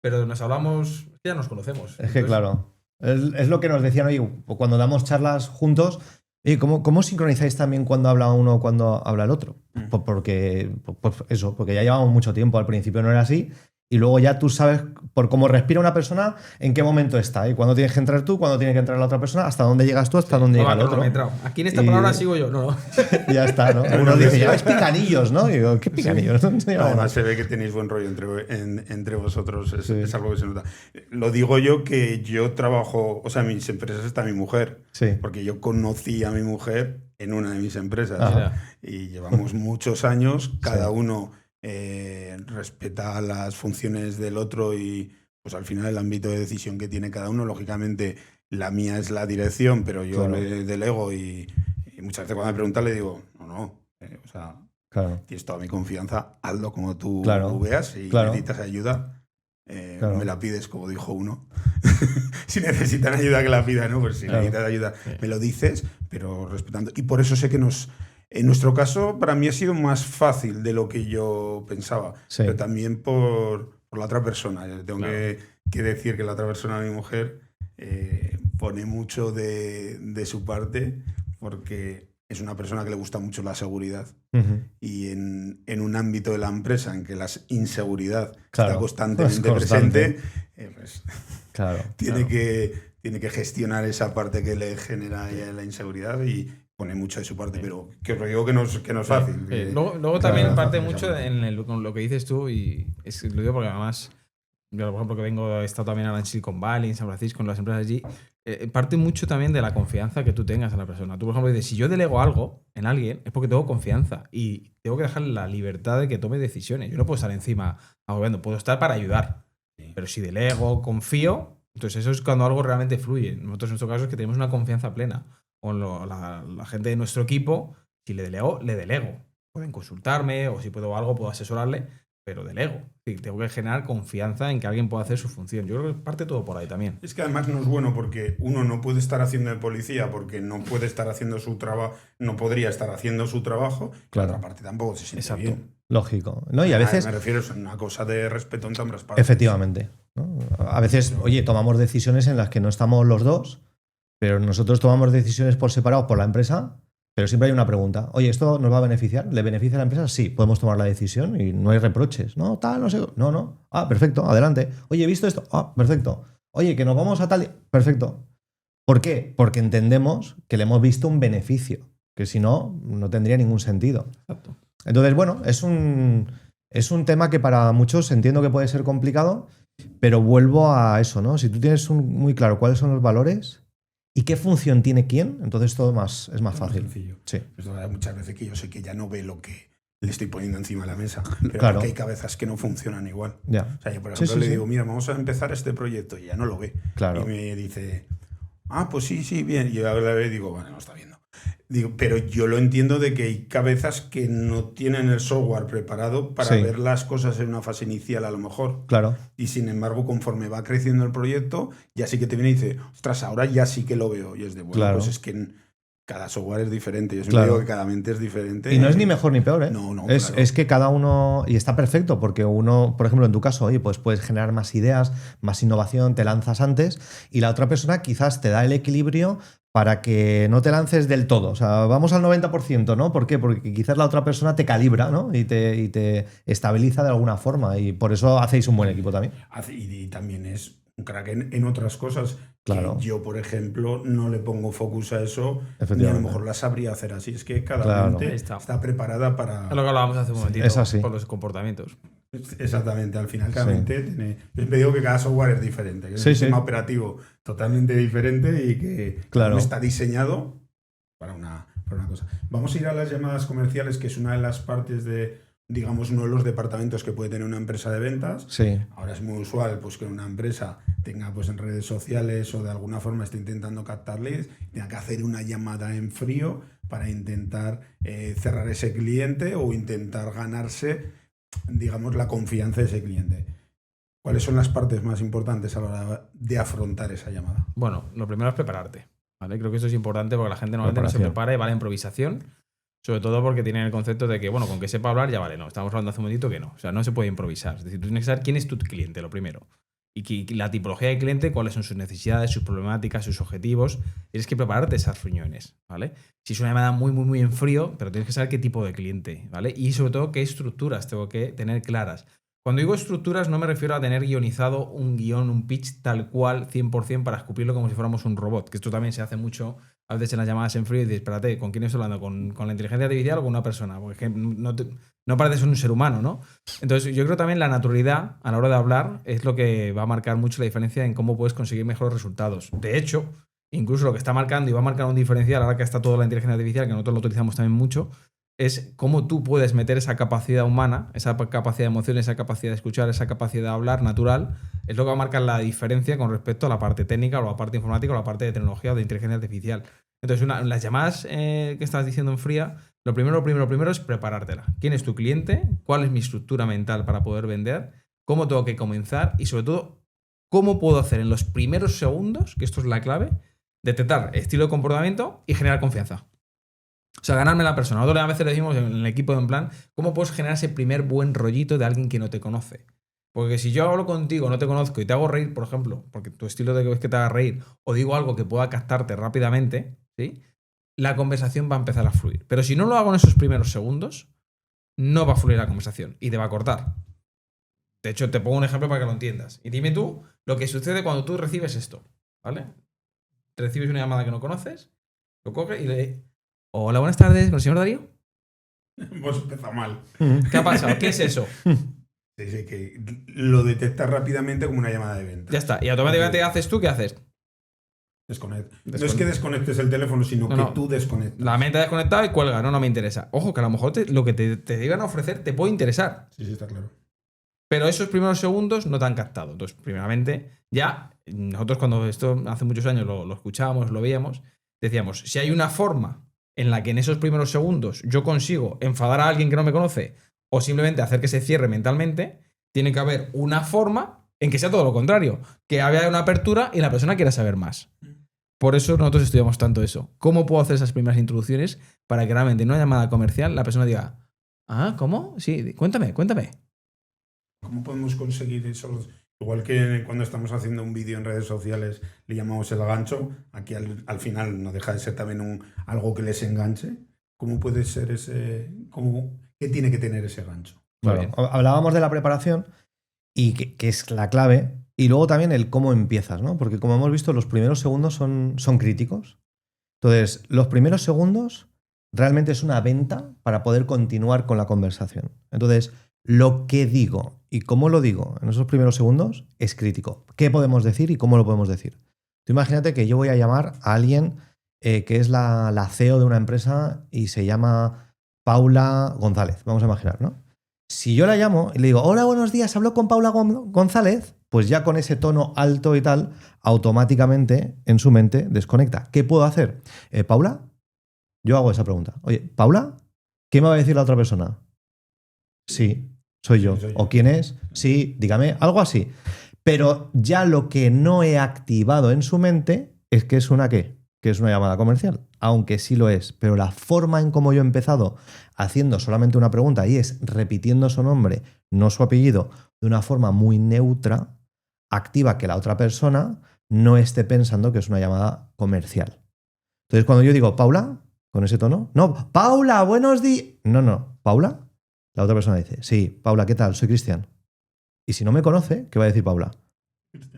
pero nos hablamos, ya nos conocemos. Es que claro, es lo que nos decían hoy cuando damos charlas juntos. ¿Y cómo sincronizáis también cuando habla uno o cuando habla el otro? Porque ya llevamos mucho tiempo, al principio no era así, y luego ya tú sabes por cómo respira una persona en qué momento está, y cuándo tienes que entrar tú, cuándo tiene que entrar la otra persona, hasta dónde llegas tú, hasta dónde llega el otro. Aquí en esta Y- palabra sigo yo, no. Y ya está, ¿no? Uno dice, lleváis picanillos, ¿no? Y digo, ¿qué picanillos? No llevamos Además nada. se ve que tenéis buen rollo entre vosotros, es, Sí. es algo que se nota. Lo digo yo que yo trabajo, o sea, en mis empresas está mi mujer, Sí. porque yo conocí a mi mujer en una de mis empresas Ajá. y llevamos muchos años, cada Sí. uno respeta las funciones del otro y pues al final el ámbito de decisión que tiene cada uno, lógicamente la mía es la dirección, pero yo Claro. le delego y muchas veces cuando me preguntan le digo, no, o sea, Claro. tienes toda mi confianza, hazlo como tú Claro, veas. Si claro. necesitas ayuda, Claro. me la pides, como dijo uno. Si necesitan ayuda, que la pidan, ¿no? Pues si Claro. necesitas ayuda, Sí. me lo dices, pero respetando. Y por eso sé que en nuestro caso, para mí ha sido más fácil de lo que yo pensaba. Sí. Pero también por la otra persona. Yo tengo Claro. que decir que la otra persona, mi mujer, pone mucho de su parte porque es una persona que le gusta mucho la seguridad. Ujú. Y en un ámbito de la empresa en que la inseguridad Claro, está constantemente es constante. presente, pues, Claro. tiene, claro. tiene que gestionar esa parte que le genera ya la inseguridad y pone mucho de su parte, pero que os digo que no es fácil. Sí. que- Luego que también no es parte fácil mucho esa con lo que dices tú, y lo digo porque además, yo por ejemplo que he estado también ahora en Silicon Valley, en San Francisco, en las empresas allí, parte mucho también de la confianza que tú tengas en la persona. Tú, por ejemplo, dices, si yo delego algo en alguien, es porque tengo confianza y tengo que dejarle la libertad de que tome decisiones. Yo no puedo estar encima agobiando, puedo estar para ayudar. Pero si delego, confío, entonces eso es cuando algo realmente fluye. Nosotros en nuestro caso es que tenemos una confianza plena con la gente de nuestro equipo. Si le delego, le delego. Pueden consultarme o si puedo algo, puedo asesorarle, pero delego. Sí, tengo que generar confianza en que alguien pueda hacer su función. Yo creo que parte todo por ahí también. Es que además no es bueno porque uno no puede estar haciendo de policía porque no puede estar haciendo su trabajo, no podría estar haciendo su trabajo, Claro. la otra parte tampoco se siente Exacto. bien. Lógico. ¿No? Y a veces, Me refiero a una cosa de respeto entre ambas partes. efectivamente, ¿no? A veces, oye, tomamos decisiones en las que no estamos los dos, pero nosotros tomamos decisiones por separado por la empresa, pero siempre hay una pregunta. Oye, ¿esto nos va a beneficiar? ¿Le beneficia a la empresa? Sí, podemos tomar la decisión y no hay reproches. No, tal, no sé. No. Ah, perfecto, adelante. Oye, ¿he visto esto? Ah, perfecto. Oye, que nos vamos a tal. Perfecto. ¿Por qué? Porque entendemos que le hemos visto un beneficio, que si no, no tendría ningún sentido. Exacto. Entonces, bueno, es un tema que para muchos entiendo que puede ser complicado, pero vuelvo a eso, ¿no? Si tú tienes muy claro cuáles son los valores y qué función tiene quién, entonces todo es más fácil. Sencillo. Sí, Es verdad, muchas veces que yo sé que ya no ve lo que le estoy poniendo encima de la mesa, pero Claro. porque hay cabezas que no funcionan igual. ya, O sea, yo por Sí, ejemplo sí, le sí. digo, mira, vamos a empezar este proyecto y ya no lo ve. claro. Y me dice, pues sí, bien. Y yo a la vez digo, bueno, no está viendo. Digo, pero yo lo entiendo de que hay cabezas que no tienen el software preparado para Sí. ver las cosas en una fase inicial a lo mejor. Claro, Y sin embargo, conforme va creciendo el proyecto, ya sí que te viene y dice, ostras, ahora ya sí que lo veo. Y es de, bueno, Claro. pues es que cada software es diferente. Yo siempre Claro. digo que cada mente es diferente. y no es ni mejor ni peor, ¿eh? No, es, claro. es que cada uno, y está perfecto, porque uno, por ejemplo, en tu caso, oye, pues puedes generar más ideas, más innovación, te lanzas antes, y la otra persona quizás te da el equilibrio para que no te lances del todo. O sea, vamos al 90%, ¿no? ¿Por qué? Porque quizás la otra persona te calibra, ¿no? Y te estabiliza de alguna forma, y por eso hacéis un buen equipo también. Y también es un crack en otras cosas. Claro. Que yo, por ejemplo, no le pongo focus a eso, ni a lo Efectivamente. mejor la sabría hacer así. Es que cada Claro. mente Ahí está. está preparada para... Es lo que hablábamos hace un momentito, es así. por los comportamientos. Exactamente, al final cada Sí. mente tiene... Yo siempre digo que cada software es diferente, que es Sí, un sí. sistema operativo totalmente diferente y que Claro. no está diseñado para para una cosa. Vamos a ir a las llamadas comerciales, que es una de las partes de, digamos, uno de los departamentos que puede tener una empresa de ventas. Sí. Ahora es muy usual pues, que una empresa tenga pues, en redes sociales o de alguna forma esté intentando captar leads, tenga que hacer una llamada en frío para intentar cerrar ese cliente o intentar ganarse, digamos, la confianza de ese cliente. ¿Cuáles son las partes más importantes a la hora de afrontar esa llamada? Bueno, lo primero es prepararte, ¿vale? Creo que eso es importante porque la gente normalmente no se prepara y va a la improvisación, sobre todo porque tienen el concepto de que, bueno, con que sepa hablar ya vale. No, estamos hablando hace un momentito que no. O sea, no se puede improvisar. Es decir, tú tienes que saber quién es tu cliente, lo primero. Y la tipología de cliente, cuáles son sus necesidades, sus problemáticas, sus objetivos. Tienes que prepararte esas reuniones, ¿vale? Si es una llamada muy, muy, muy en frío, pero tienes que saber qué tipo de cliente, ¿vale? Y sobre todo qué estructuras tengo que tener claras. Cuando digo estructuras no me refiero a tener guionizado un guión, un pitch tal cual, 100% para escupirlo como si fuéramos un robot, que esto también se hace mucho a veces en las llamadas en frío y dices, espérate, ¿con quién estoy hablando? ¿Con la inteligencia artificial o con una persona? Porque no pareces un ser humano, ¿no? Entonces yo creo también la naturalidad a la hora de hablar es lo que va a marcar mucho la diferencia en cómo puedes conseguir mejores resultados. De hecho, incluso lo que está marcando y va a marcar un diferencial ahora que está toda la inteligencia artificial, que nosotros lo utilizamos también mucho, es cómo tú puedes meter esa capacidad humana, esa capacidad de emoción, esa capacidad de escuchar, esa capacidad de hablar natural, es lo que va a marcar la diferencia con respecto a la parte técnica o la parte informática o la parte de tecnología o de inteligencia artificial. Entonces, las llamadas que estás diciendo en fría, lo primero es preparártela. ¿Quién es tu cliente? ¿Cuál es mi estructura mental para poder vender? ¿Cómo tengo que comenzar? Y sobre todo, ¿cómo puedo hacer en los primeros segundos, que esto es la clave, detectar estilo de comportamiento y generar confianza? O sea, ganarme la persona. Nosotros a veces le decimos en el equipo en plan, ¿cómo puedes generar ese primer buen rollito de alguien que no te conoce? Porque si yo hablo contigo, no te conozco y te hago reír, por ejemplo, porque tu estilo de que es que te haga reír, o digo algo que pueda captarte rápidamente, ¿sí? La conversación va a empezar a fluir. Pero si no lo hago en esos primeros segundos, no va a fluir la conversación y te va a cortar. De hecho, te pongo un ejemplo para que lo entiendas. Y dime tú lo que sucede cuando tú recibes esto, ¿vale? Recibes una llamada que no conoces, lo coges y le... Hola, buenas tardes, ¿con el señor Darío? Hemos empezado mal. ¿Qué ha pasado? ¿Qué es eso? Sí, que lo detectas rápidamente como una llamada de venta. Ya está. Y automáticamente ¿qué haces tú? ¿Qué haces? Desconecta. No es que desconectes el teléfono, sino que tú desconectas. La mente desconectada y cuelga. No me interesa. Ojo, que a lo mejor lo que te iban a ofrecer te puede interesar. Sí, está claro. Pero esos primeros segundos no te han captado. Entonces, primeramente, ya nosotros cuando esto hace muchos años lo escuchábamos, lo veíamos, decíamos, si hay una forma en la que en esos primeros segundos yo consigo enfadar a alguien que no me conoce o simplemente hacer que se cierre mentalmente, tiene que haber una forma en que sea todo lo contrario, que haya una apertura y la persona quiera saber más. Por eso nosotros estudiamos tanto eso. ¿Cómo puedo hacer esas primeras introducciones para que realmente en una llamada comercial la persona diga, ah, ¿cómo? Sí, cuéntame. ¿Cómo podemos conseguir eso? Igual que cuando estamos haciendo un vídeo en redes sociales le llamamos el gancho, aquí al final no deja de ser también algo que les enganche. ¿Cómo puede ser ese...? ¿Qué tiene que tener ese gancho? Claro, hablábamos de la preparación y que es la clave, y luego también el cómo empiezas, ¿no? Porque como hemos visto, los primeros segundos son críticos. Entonces, los primeros segundos realmente es una venta para poder continuar con la conversación. Entonces, lo que digo y cómo lo digo en esos primeros segundos es crítico. ¿Qué podemos decir y cómo lo podemos decir? Tú imagínate que yo voy a llamar a alguien que es la CEO de una empresa y se llama Paula González, vamos a imaginar, ¿no? Si yo la llamo y le digo, hola, buenos días, hablo con Paula González, pues ya con ese tono alto y tal, automáticamente en su mente desconecta. ¿Qué puedo hacer? ¿Paula? Yo hago esa pregunta. Oye, ¿Paula? ¿Qué me va a decir la otra persona? Sí, soy yo. ¿O quién es? Sí, dígame, algo así. Pero ya lo que no he activado en su mente es que es una ¿qué? Que es una llamada comercial, aunque sí lo es. Pero la forma en cómo yo he empezado haciendo solamente una pregunta y es repitiendo su nombre, no su apellido, de una forma muy neutra, activa que la otra persona no esté pensando que es una llamada comercial. Entonces, cuando yo digo, Paula, con ese tono, no, Paula, buenos días. No, Paula. La otra persona dice, sí, Paula, ¿qué tal? Soy Cristian. Y si no me conoce, ¿qué va a decir Paula?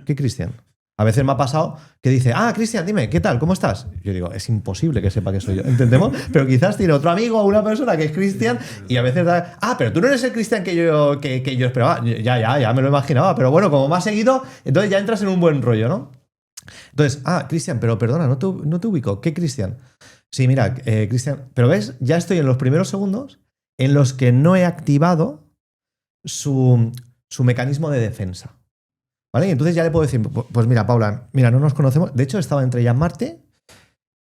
¿Qué Cristian? A veces me ha pasado que dice, Cristian, dime, ¿qué tal? ¿Cómo estás? Yo digo, es imposible que sepa que soy yo, ¿entendemos? Pero quizás tiene otro amigo o una persona que es Cristian y a veces da, pero tú no eres el Cristian que yo esperaba. Ya me lo imaginaba, pero bueno, como me has seguido, entonces ya entras en un buen rollo, ¿no? Entonces, Cristian, pero perdona, no te ubico. ¿Qué Cristian? Sí, mira, Cristian, pero ves, ya estoy en los primeros segundos en los que no he activado su mecanismo de defensa. ¿Vale? Y entonces ya le puedo decir, pues mira, Paula, mira, no nos conocemos. De hecho, estaba entre llamarte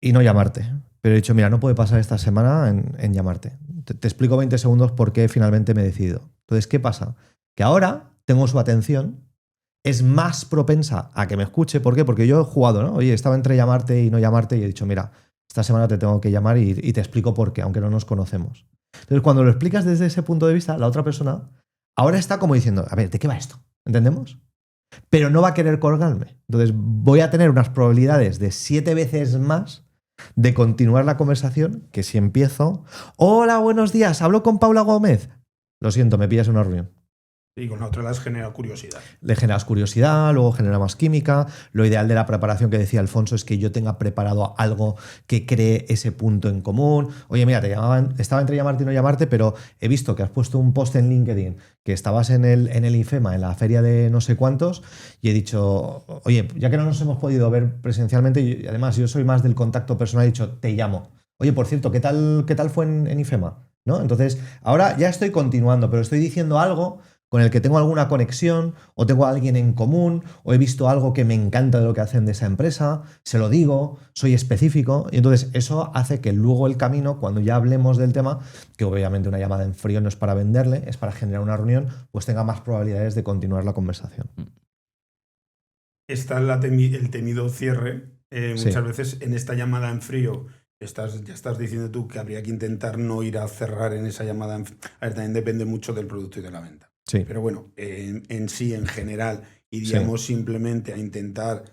y no llamarte. Pero he dicho, mira, no puede pasar esta semana en llamarte. Te explico 20 segundos por qué finalmente me he decidido. Entonces, ¿qué pasa? Que ahora tengo su atención, es más propensa a que me escuche. ¿Por qué? Porque yo he jugado, ¿no? Oye, estaba entre llamarte y no llamarte y he dicho, mira, esta semana te tengo que llamar y te explico por qué, aunque no nos conocemos. Entonces, cuando lo explicas desde ese punto de vista, la otra persona ahora está como diciendo, a ver, ¿de qué va esto? ¿Entendemos? Pero no va a querer colgarme. Entonces, voy a tener unas probabilidades de 7 veces más de continuar la conversación que si empiezo, hola, buenos días, hablo con Paula Gómez. Lo siento, me pillas en una reunión. Y con la otra las genera curiosidad. Le generas curiosidad, luego genera más química. Lo ideal de la preparación que decía Alfonso es que yo tenga preparado algo que cree ese punto en común. Oye, mira, estaba entre llamarte y no llamarte, pero he visto que has puesto un post en LinkedIn, que estabas en el IFEMA, en la feria de no sé cuántos, y he dicho, oye, ya que no nos hemos podido ver presencialmente, y además yo soy más del contacto personal, he dicho, te llamo. Oye, por cierto, ¿qué tal fue en IFEMA? ¿No? Entonces, ahora ya estoy continuando, pero estoy diciendo algo con el que tengo alguna conexión, o tengo a alguien en común, o he visto algo que me encanta de lo que hacen de esa empresa, se lo digo, soy específico, y entonces eso hace que luego el camino, cuando ya hablemos del tema, que obviamente una llamada en frío no es para venderle, es para generar una reunión, pues tenga más probabilidades de continuar la conversación. Está el temido cierre. Muchas Sí. veces en esta llamada en frío ya estás diciendo tú que habría que intentar no ir a cerrar en esa llamada en frío. A ver, también depende mucho del producto y de la venta. Sí. Pero bueno, en sí, en general, iríamos simplemente a intentar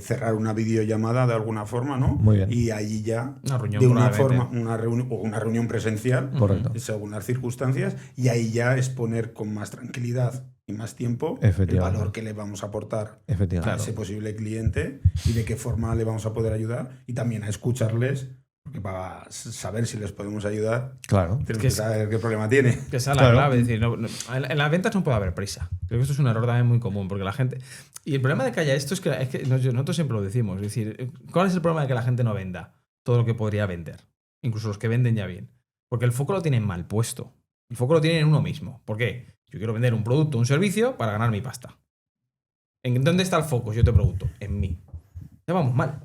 cerrar una videollamada de alguna forma, ¿no? Muy bien. Y allí ya, Una reunión, de una probablemente. forma, una reunión presencial, Correcto. según las circunstancias, y ahí ya exponer con más tranquilidad y más tiempo el Efectivamente. valor que le vamos a aportar a Efectivamente. ese posible cliente y de qué forma le vamos a poder ayudar, y también a escucharles, porque para saber si les podemos ayudar, Claro. tenemos que saber qué problema tiene. Que esa es la Claro. clave. Es decir, en las ventas no puede haber prisa. Creo que esto es un error también muy común, porque la gente... Y el problema de que haya esto es que nosotros siempre lo decimos. Es decir, ¿cuál es el problema de que la gente no venda todo lo que podría vender? Incluso los que venden ya bien. Porque el foco lo tienen mal puesto. El foco lo tienen en uno mismo. ¿Por qué? Yo quiero vender un producto o un servicio para ganar mi pasta. ¿En dónde está el foco? Yo te pregunto. En mí. Ya vamos mal.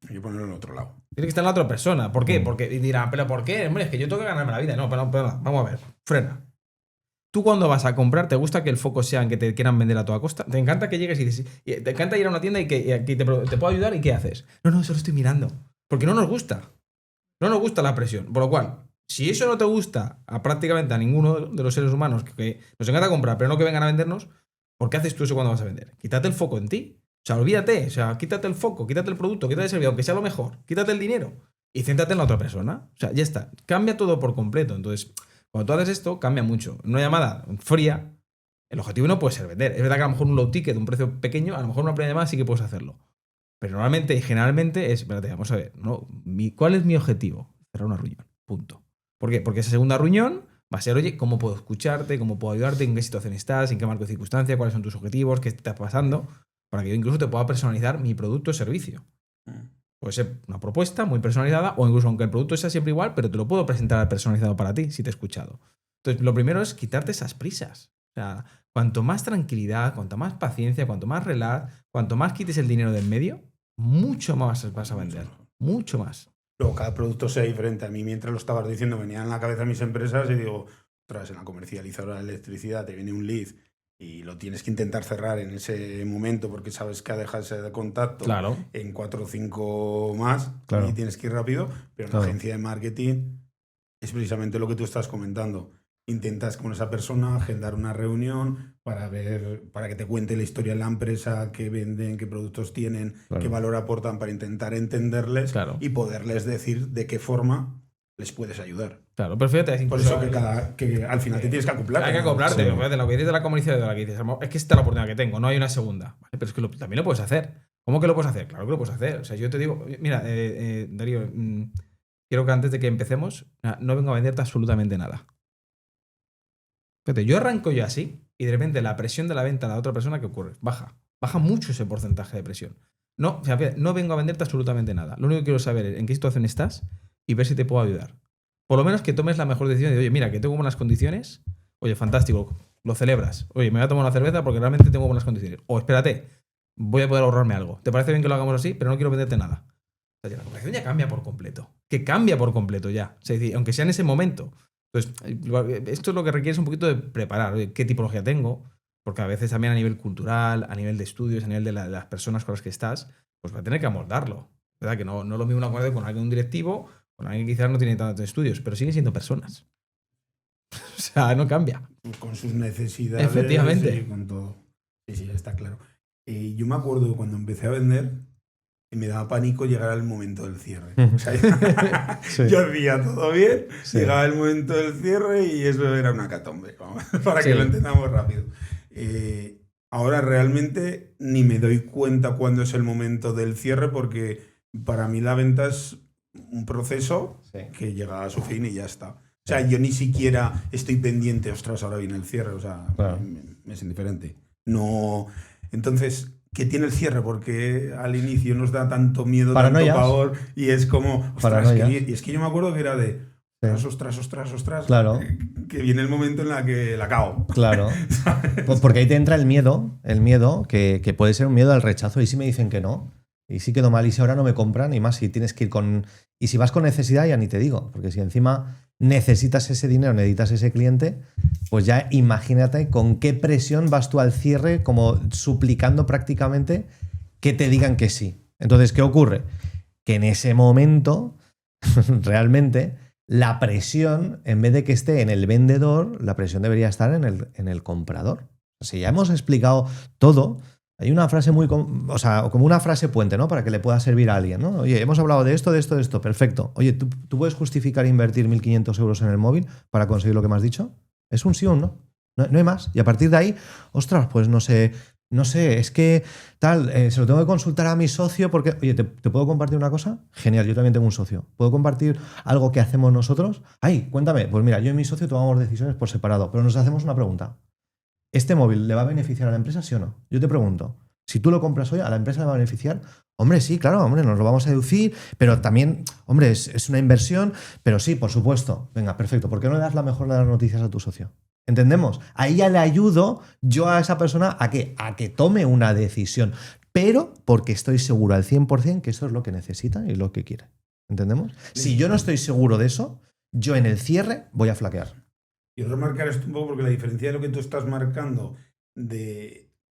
Hay que ponerlo en otro lado. Tiene que estar en la otra persona. ¿Por qué? Porque dirán, ¿pero por qué? Hombre, es que yo tengo que ganarme la vida. No, pero vamos a ver. Frena. Tú cuando vas a comprar, ¿te gusta que el foco sea en que te quieran vender a toda costa? ¿Te encanta que llegues y dices, te encanta ir a una tienda y que aquí te puedo ayudar y qué haces? No, solo estoy mirando. Porque no nos gusta. No nos gusta la presión. Por lo cual, si eso no te gusta a prácticamente a ninguno de los seres humanos que nos encanta comprar, pero no que vengan a vendernos, ¿por qué haces tú eso cuando vas a vender? Quítate el foco en ti. O sea, olvídate. O sea, quítate el foco, quítate el producto, quítate el servicio, aunque sea lo mejor. Quítate el dinero y céntrate en la otra persona. O sea, ya está. Cambia todo por completo. Entonces, cuando tú haces esto, cambia mucho. En una llamada fría, el objetivo no puede ser vender. Es verdad que a lo mejor un low ticket, un precio pequeño, a lo mejor una primera llamada sí que puedes hacerlo. Pero normalmente y generalmente es, espérate, vamos a ver, ¿no? ¿Cuál es mi objetivo? Cerrar una reunión. Punto. ¿Por qué? Porque esa segunda reunión va a ser, oye, ¿cómo puedo escucharte? ¿Cómo puedo ayudarte? ¿En qué situación estás? ¿En qué marco de circunstancia? ¿Cuáles son tus objetivos? ¿Qué te está pasando? Para que yo incluso te pueda personalizar mi producto o servicio. Puede ser una propuesta muy personalizada, o incluso aunque el producto sea siempre igual, pero te lo puedo presentar personalizado para ti si te he escuchado. Entonces, lo primero es quitarte esas prisas. O sea, cuanto más tranquilidad, cuanto más paciencia, cuanto más relax, cuanto más quites el dinero del medio, mucho más vas a vender. Mucho más. Luego, cada producto sea diferente. A mí, mientras lo estabas diciendo, venían en la cabeza mis empresas y digo, ostras, en la comercializadora de electricidad te viene un lead y lo tienes que intentar cerrar en ese momento porque sabes que ha dejado ese contacto Claro. en 4 o 5 más, Claro. y tienes que ir rápido, pero en Claro. la agencia de marketing es precisamente lo que tú estás comentando. Intentas con esa persona agendar una reunión para que te cuente la historia de la empresa, qué venden, qué productos tienen, Claro. qué valor aportan, para intentar entenderles Claro. y poderles decir de qué forma les puedes ayudar. Claro, pero fíjate, Por incluso- eso que al final te tienes que acoplar. Hay que acoplarte. Sí. Fíjate, lo que dices de la comercializadora, que dices, es que esta es la oportunidad que tengo, no hay una segunda. Vale, pero es que también lo puedes hacer. ¿Cómo que lo puedes hacer? Claro que lo puedes hacer. O sea, yo te digo, mira, Darío, quiero que antes de que empecemos, no vengo a venderte absolutamente nada. Fíjate, yo arranco yo así y de repente la presión de la venta de la otra persona, ¿qué ocurre? Baja. Baja mucho ese porcentaje de presión. No, o sea, fíjate, no vengo a venderte absolutamente nada. Lo único que quiero saber es en qué situación estás y ver si te puedo ayudar. Por lo menos que tomes la mejor decisión de, oye, mira, que tengo buenas condiciones, oye, fantástico, lo celebras. Oye, me voy a tomar una cerveza porque realmente tengo buenas condiciones. O espérate, voy a poder ahorrarme algo. ¿Te parece bien que lo hagamos así? Pero no quiero venderte nada. O sea, la conversación ya cambia por completo. Que cambia por completo ya. O sea, es decir, aunque sea en ese momento. Entonces, esto es lo que requiere es un poquito de preparar. Oye, ¿qué tipología tengo? Porque a veces también a nivel cultural, a nivel de estudios, a nivel de las personas con las que estás, pues va a tener que amoldarlo. ¿Verdad? Que no lo mismo un acuerdo con alguien, un directivo, con alguien que quizás no tiene tantos estudios, pero siguen siendo personas. O sea, no cambia. Con sus necesidades. Efectivamente. Y con todo. Sí, está claro. Yo me acuerdo cuando empecé a vender, me daba pánico llegar al momento del cierre. O sea, Sí. yo hacía todo bien, Sí. llegaba el momento del cierre y eso era una catombe, vamos, para Sí. que lo entendamos rápido. Ahora realmente ni me doy cuenta cuándo es el momento del cierre porque para mí la venta es un proceso Sí. que llega a su fin y ya está. O sea, yo ni siquiera estoy pendiente, ostras, ahora viene el cierre, o sea, Claro. me es indiferente. No. Entonces, ¿qué tiene el cierre? Porque al inicio nos da tanto miedo, Paranoias. tanto pavor, y es como, ostras, Paranoias. y es que yo me acuerdo que era de, Sí. ostras, Claro. que viene el momento en la que la cago. Claro. Porque ahí te entra el miedo que puede ser un miedo al rechazo. Y si me dicen que no, y si quedo mal, y si ahora no me compran, y más si tienes que ir con. Y si vas con necesidad, ya ni te digo. Porque si encima necesitas ese dinero, necesitas ese cliente, pues ya imagínate con qué presión vas tú al cierre, como suplicando prácticamente que te digan que sí. Entonces, ¿qué ocurre? Que en ese momento, realmente, la presión, en vez de que esté en el vendedor, la presión debería estar en el comprador. Si ya hemos explicado todo, hay una frase o sea, como una frase puente, ¿no? Para que le pueda servir a alguien, ¿no? Oye, hemos hablado de esto, perfecto. Oye, ¿tú puedes justificar invertir 1.500 euros en el móvil para conseguir lo que me has dicho? Es un sí o un no. No hay más. Y a partir de ahí, ostras, pues no sé, es que tal, se lo tengo que consultar a mi socio porque, oye, ¿te puedo compartir una cosa? Genial, yo también tengo un socio. ¿Puedo compartir algo que hacemos nosotros? Ay, cuéntame. Pues mira, yo y mi socio tomamos decisiones por separado, pero nos hacemos una pregunta. ¿Este móvil le va a beneficiar a la empresa, sí o no? Yo te pregunto, si tú lo compras hoy, ¿a la empresa le va a beneficiar? Hombre, sí, claro, hombre, nos lo vamos a deducir, pero también, hombre, es una inversión, pero sí, por supuesto. Venga, perfecto. ¿Por qué no le das la mejor de las noticias a tu socio? ¿Entendemos? Ahí ya le ayudo yo a esa persona a que tome una decisión, pero porque estoy seguro al 100% que eso es lo que necesita y lo que quiere. ¿Entendemos? Si yo no estoy seguro de eso, yo en el cierre voy a flaquear. Quiero remarcar esto un poco porque la diferencia de lo que tú estás marcando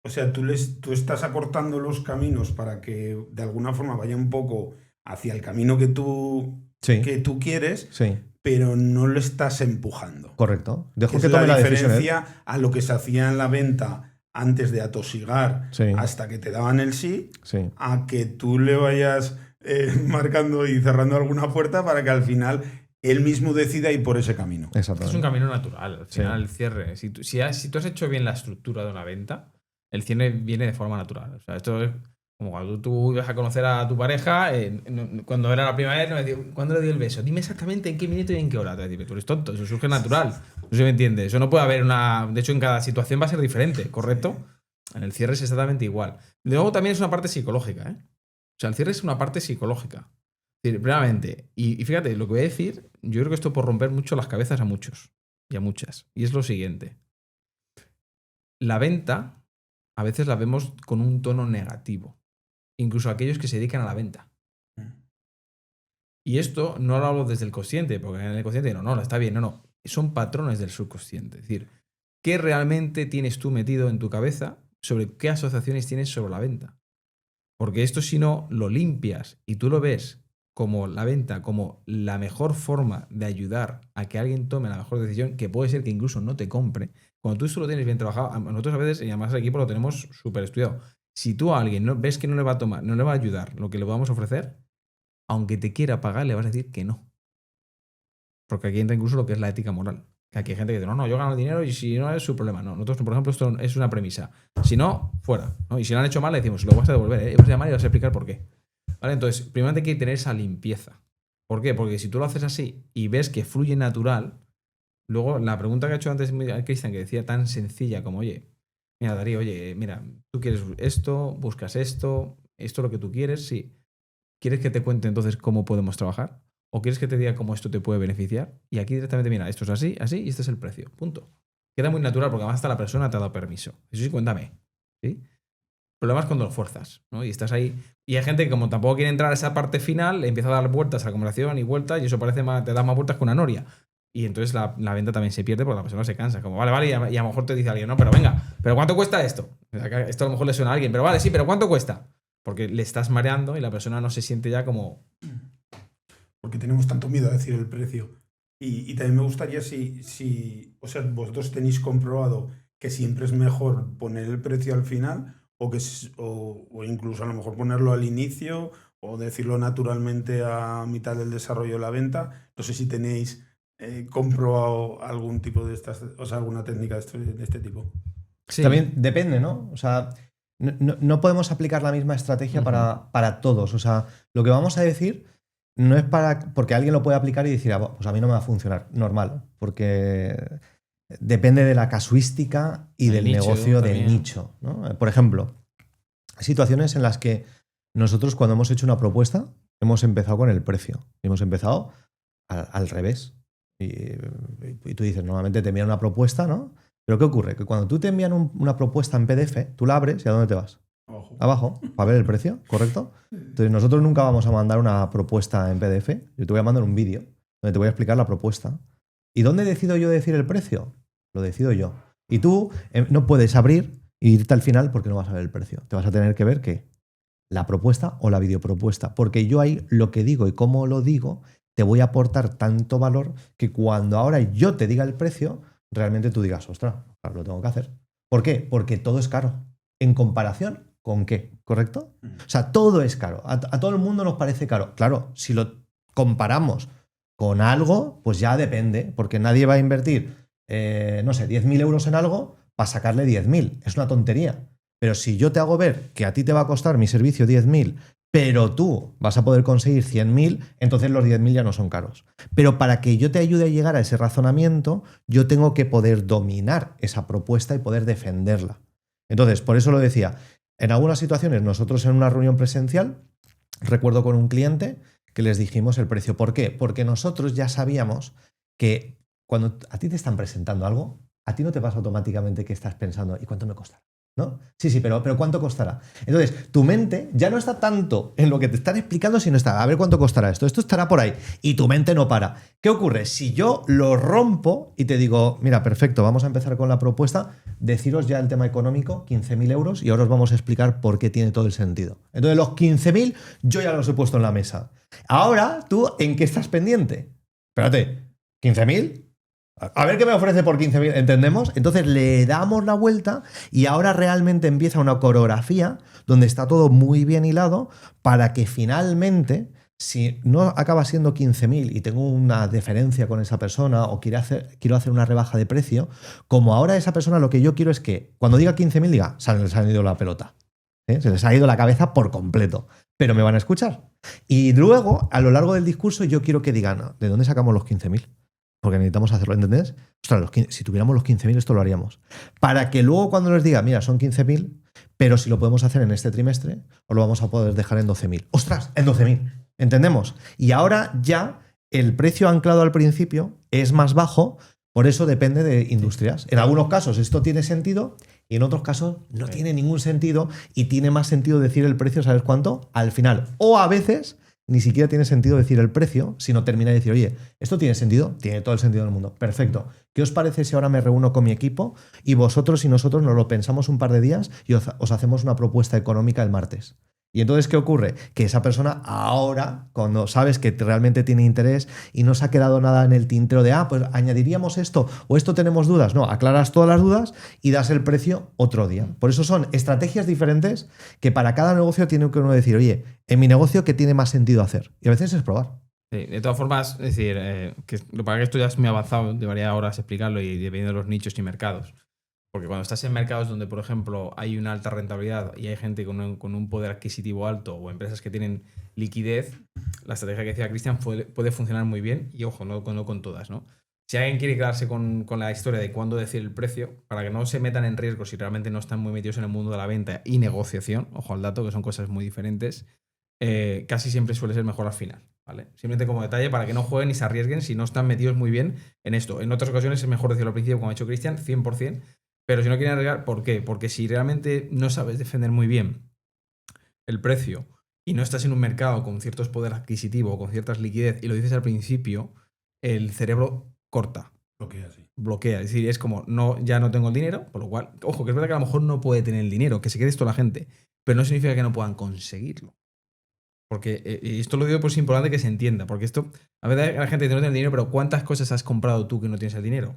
o sea, tú estás acortando los caminos para que de alguna forma vaya un poco hacia el camino que tú quieres, Sí, pero no lo estás empujando. correcto. Dejo Que que es tome la diferencia decisión. a lo que se hacía en la venta antes de atosigar Sí. hasta que te daban el sí, Sí. a que tú le vayas marcando y cerrando alguna puerta para que al final él mismo decida ir por ese camino. Exacto. Es un camino natural. Al Sí. final, el cierre. Si tú has hecho bien la estructura de una venta, el cierre viene de forma natural. O sea, esto es como cuando tú ibas a conocer a tu pareja, cuando era la primera vez, no decía, ¿cuándo le dio el beso? Dime exactamente en qué minuto y en qué hora. Te decía, tú eres tonto, eso surge natural. No sé si me entiendes. Eso no puede haber una. De hecho, en cada situación va a ser diferente, ¿correcto? En el cierre es exactamente igual. Luego también es una parte psicológica, ¿eh? O sea, el cierre es una parte psicológica. Es decir, primeramente, y fíjate, lo que voy a decir, yo creo que esto puede romper mucho las cabezas a muchos y a muchas. Y es lo siguiente. La venta, a veces la vemos con un tono negativo. Incluso aquellos que se dedican a la venta. Y esto no lo hablo desde el consciente, porque en el consciente no, está bien, no. Son patrones del subconsciente. Es decir, ¿qué realmente tienes tú metido en tu cabeza sobre qué asociaciones tienes sobre la venta? Porque esto, si no lo limpias y tú lo ves como la venta, como la mejor forma de ayudar a que alguien tome la mejor decisión, que puede ser que incluso no te compre, cuando tú esto lo tienes bien trabajado, nosotros a veces, y además el equipo lo tenemos súper estudiado, si tú a alguien ves que no le va a tomar, no le va a ayudar lo que le vamos a ofrecer, aunque te quiera pagar, le vas a decir que no. Porque aquí entra incluso lo que es la ética moral. Que aquí hay gente que dice, no, yo gano dinero y si no es su problema. No, nosotros, por ejemplo, esto es una premisa. Si no, fuera, ¿no? Y si lo han hecho mal, le decimos, lo vas a devolver, ¿eh? Y vas a llamar y vas a explicar por qué. ¿Vale? Entonces, primero hay que tener esa limpieza. ¿Por qué? Porque si tú lo haces así y ves que fluye natural, luego la pregunta que ha hecho antes Cristian, que decía tan sencilla como, oye, mira, Darío, oye, mira, tú quieres esto, buscas esto es lo que tú quieres, sí. ¿Quieres que te cuente entonces cómo podemos trabajar? ¿O quieres que te diga cómo esto te puede beneficiar? Y aquí directamente, mira, esto es así, así, y este es el precio. Punto. Queda muy natural porque además hasta la persona te ha dado permiso. Eso sí, cuéntame. ¿Sí? El problema es cuando lo fuerzas, ¿no? Y estás ahí. Y hay gente que, como tampoco quiere entrar a esa parte final, le empieza a dar vueltas a la conversación y vueltas, y eso parece más, te da más vueltas que una noria. Y entonces la venta también se pierde porque la persona se cansa. Como, vale, y a lo mejor te dice alguien, no, pero venga, ¿pero cuánto cuesta esto? Esto a lo mejor le suena a alguien, pero vale, sí, pero ¿cuánto cuesta? Porque le estás mareando y la persona no se siente ya como... Porque tenemos tanto miedo a decir el precio. Y también me gustaría o sea, vosotros tenéis comprobado que siempre es mejor poner el precio al final o incluso a lo mejor ponerlo al inicio o decirlo naturalmente a mitad del desarrollo de la venta. No sé si tenéis comprobado algún tipo de estas, o sea, alguna técnica de este tipo. Sí. También depende, ¿no? O sea, no podemos aplicar la misma estrategia para todos. O sea, lo que vamos a decir no es porque alguien lo puede aplicar y decir, pues a mí no me va a funcionar. Normal, porque depende de la casuística y del negocio del nicho, ¿no? Por ejemplo, hay situaciones en las que nosotros cuando hemos hecho una propuesta hemos empezado con el precio. Hemos empezado al revés. Y tú dices, normalmente te envían una propuesta, ¿no? Pero ¿qué ocurre? Que cuando tú te envían una propuesta en PDF, tú la abres y ¿a dónde te vas? Abajo, para ver el precio, ¿correcto? Entonces nosotros nunca vamos a mandar una propuesta en PDF. Yo te voy a mandar un vídeo donde te voy a explicar la propuesta. ¿Y dónde decido yo decir el precio? Lo decido yo. Y tú no puedes abrir e irte al final porque no vas a ver el precio. Te vas a tener que ver ¿qué? La propuesta o la videopropuesta. Porque yo ahí lo que digo y cómo lo digo te voy a aportar tanto valor que cuando ahora yo te diga el precio, realmente tú digas, ostras, claro, lo tengo que hacer. ¿Por qué? Porque todo es caro. ¿En comparación con qué? ¿Correcto? O sea, todo es caro. A todo el mundo nos parece caro. Claro, si lo comparamos con algo, pues ya depende, porque nadie va a invertir, no sé, 10.000 euros en algo para sacarle 10.000. Es una tontería. Pero si yo te hago ver que a ti te va a costar mi servicio 10.000, pero tú vas a poder conseguir 100.000, entonces los 10.000 ya no son caros. Pero para que yo te ayude a llegar a ese razonamiento, yo tengo que poder dominar esa propuesta y poder defenderla. Entonces, por eso lo decía, en algunas situaciones nosotros en una reunión presencial, recuerdo con un cliente que les dijimos el precio. ¿Por qué? Porque nosotros ya sabíamos que cuando a ti te están presentando algo, a ti no te pasa automáticamente que estás pensando, ¿y cuánto me costará? ¿No? Sí, pero ¿cuánto costará? Entonces, tu mente ya no está tanto en lo que te están explicando, sino está, a ver cuánto costará esto. Esto estará por ahí. Y tu mente no para. ¿Qué ocurre? Si yo lo rompo y te digo, mira, perfecto, vamos a empezar con la propuesta, deciros ya el tema económico, 15.000 euros, y ahora os vamos a explicar por qué tiene todo el sentido. Entonces, los 15.000 yo ya los he puesto en la mesa. Ahora, ¿tú en qué estás pendiente? Espérate, ¿15.000? A ver qué me ofrece por 15.000, ¿entendemos? Entonces le damos la vuelta y ahora realmente empieza una coreografía donde está todo muy bien hilado para que finalmente, si no acaba siendo 15.000 y tengo una deferencia con esa persona o quiero hacer una rebaja de precio, como ahora esa persona lo que yo quiero es que cuando diga 15.000 diga, se les ha ido la pelota. Se les ha ido la cabeza por completo, pero me van a escuchar. Y luego, a lo largo del discurso, yo quiero que digan, ¿de dónde sacamos los 15.000? Porque necesitamos hacerlo, ¿entendés? Ostras, si tuviéramos los 15.000 esto lo haríamos. Para que luego cuando les diga, mira, son 15.000, pero si lo podemos hacer en este trimestre, os lo vamos a poder dejar en 12.000. ¡Ostras! En 12.000. ¿Entendemos? Y ahora ya el precio anclado al principio es más bajo, por eso depende de industrias. En algunos casos esto tiene sentido y en otros casos no tiene ningún sentido y tiene más sentido decir el precio, ¿sabes cuánto? Al final. O a veces ni siquiera tiene sentido decir el precio, sino termina de decir, oye, ¿esto tiene sentido? Tiene todo el sentido del mundo. Perfecto. ¿Qué os parece si ahora me reúno con mi equipo y vosotros y nosotros nos lo pensamos un par de días y os hacemos una propuesta económica el martes? Y entonces, ¿qué ocurre? Que esa persona ahora, cuando sabes que realmente tiene interés y no se ha quedado nada en el tintero de, pues añadiríamos esto o esto tenemos dudas. No, aclaras todas las dudas y das el precio otro día. Por eso son estrategias diferentes que para cada negocio tiene que uno decir, oye, en mi negocio, ¿qué tiene más sentido hacer? Y a veces es probar. Sí, de todas formas, es decir, para que esto ya es muy avanzado, llevaría horas explicarlo y dependiendo de los nichos y mercados. Porque cuando estás en mercados donde, por ejemplo, hay una alta rentabilidad y hay gente con un poder adquisitivo alto o empresas que tienen liquidez, la estrategia que decía Cristian puede funcionar muy bien y, ojo, no con todas, ¿no? Si alguien quiere quedarse con la historia de cuándo decir el precio, para que no se metan en riesgo si realmente no están muy metidos en el mundo de la venta y negociación, ojo al dato, que son cosas muy diferentes, casi siempre suele ser mejor al final. ¿vale? Simplemente como detalle para que no jueguen y se arriesguen si no están metidos muy bien en esto. En otras ocasiones es mejor decirlo al principio, como ha dicho Cristian, 100%, pero si no quieren arriesgar, ¿por qué? Porque si realmente no sabes defender muy bien el precio y no estás en un mercado con ciertos poder adquisitivo o con ciertas liquidez y lo dices al principio, el cerebro corta. Bloquea, es decir, es como ya no tengo el dinero, por lo cual, ojo, que es verdad que a lo mejor no puede tener el dinero, que se quede esto la gente, pero no significa que no puedan conseguirlo. Porque y esto lo digo por es importante que se entienda, porque esto, a veces la gente dice no tiene el dinero, pero ¿cuántas cosas has comprado tú que no tienes el dinero?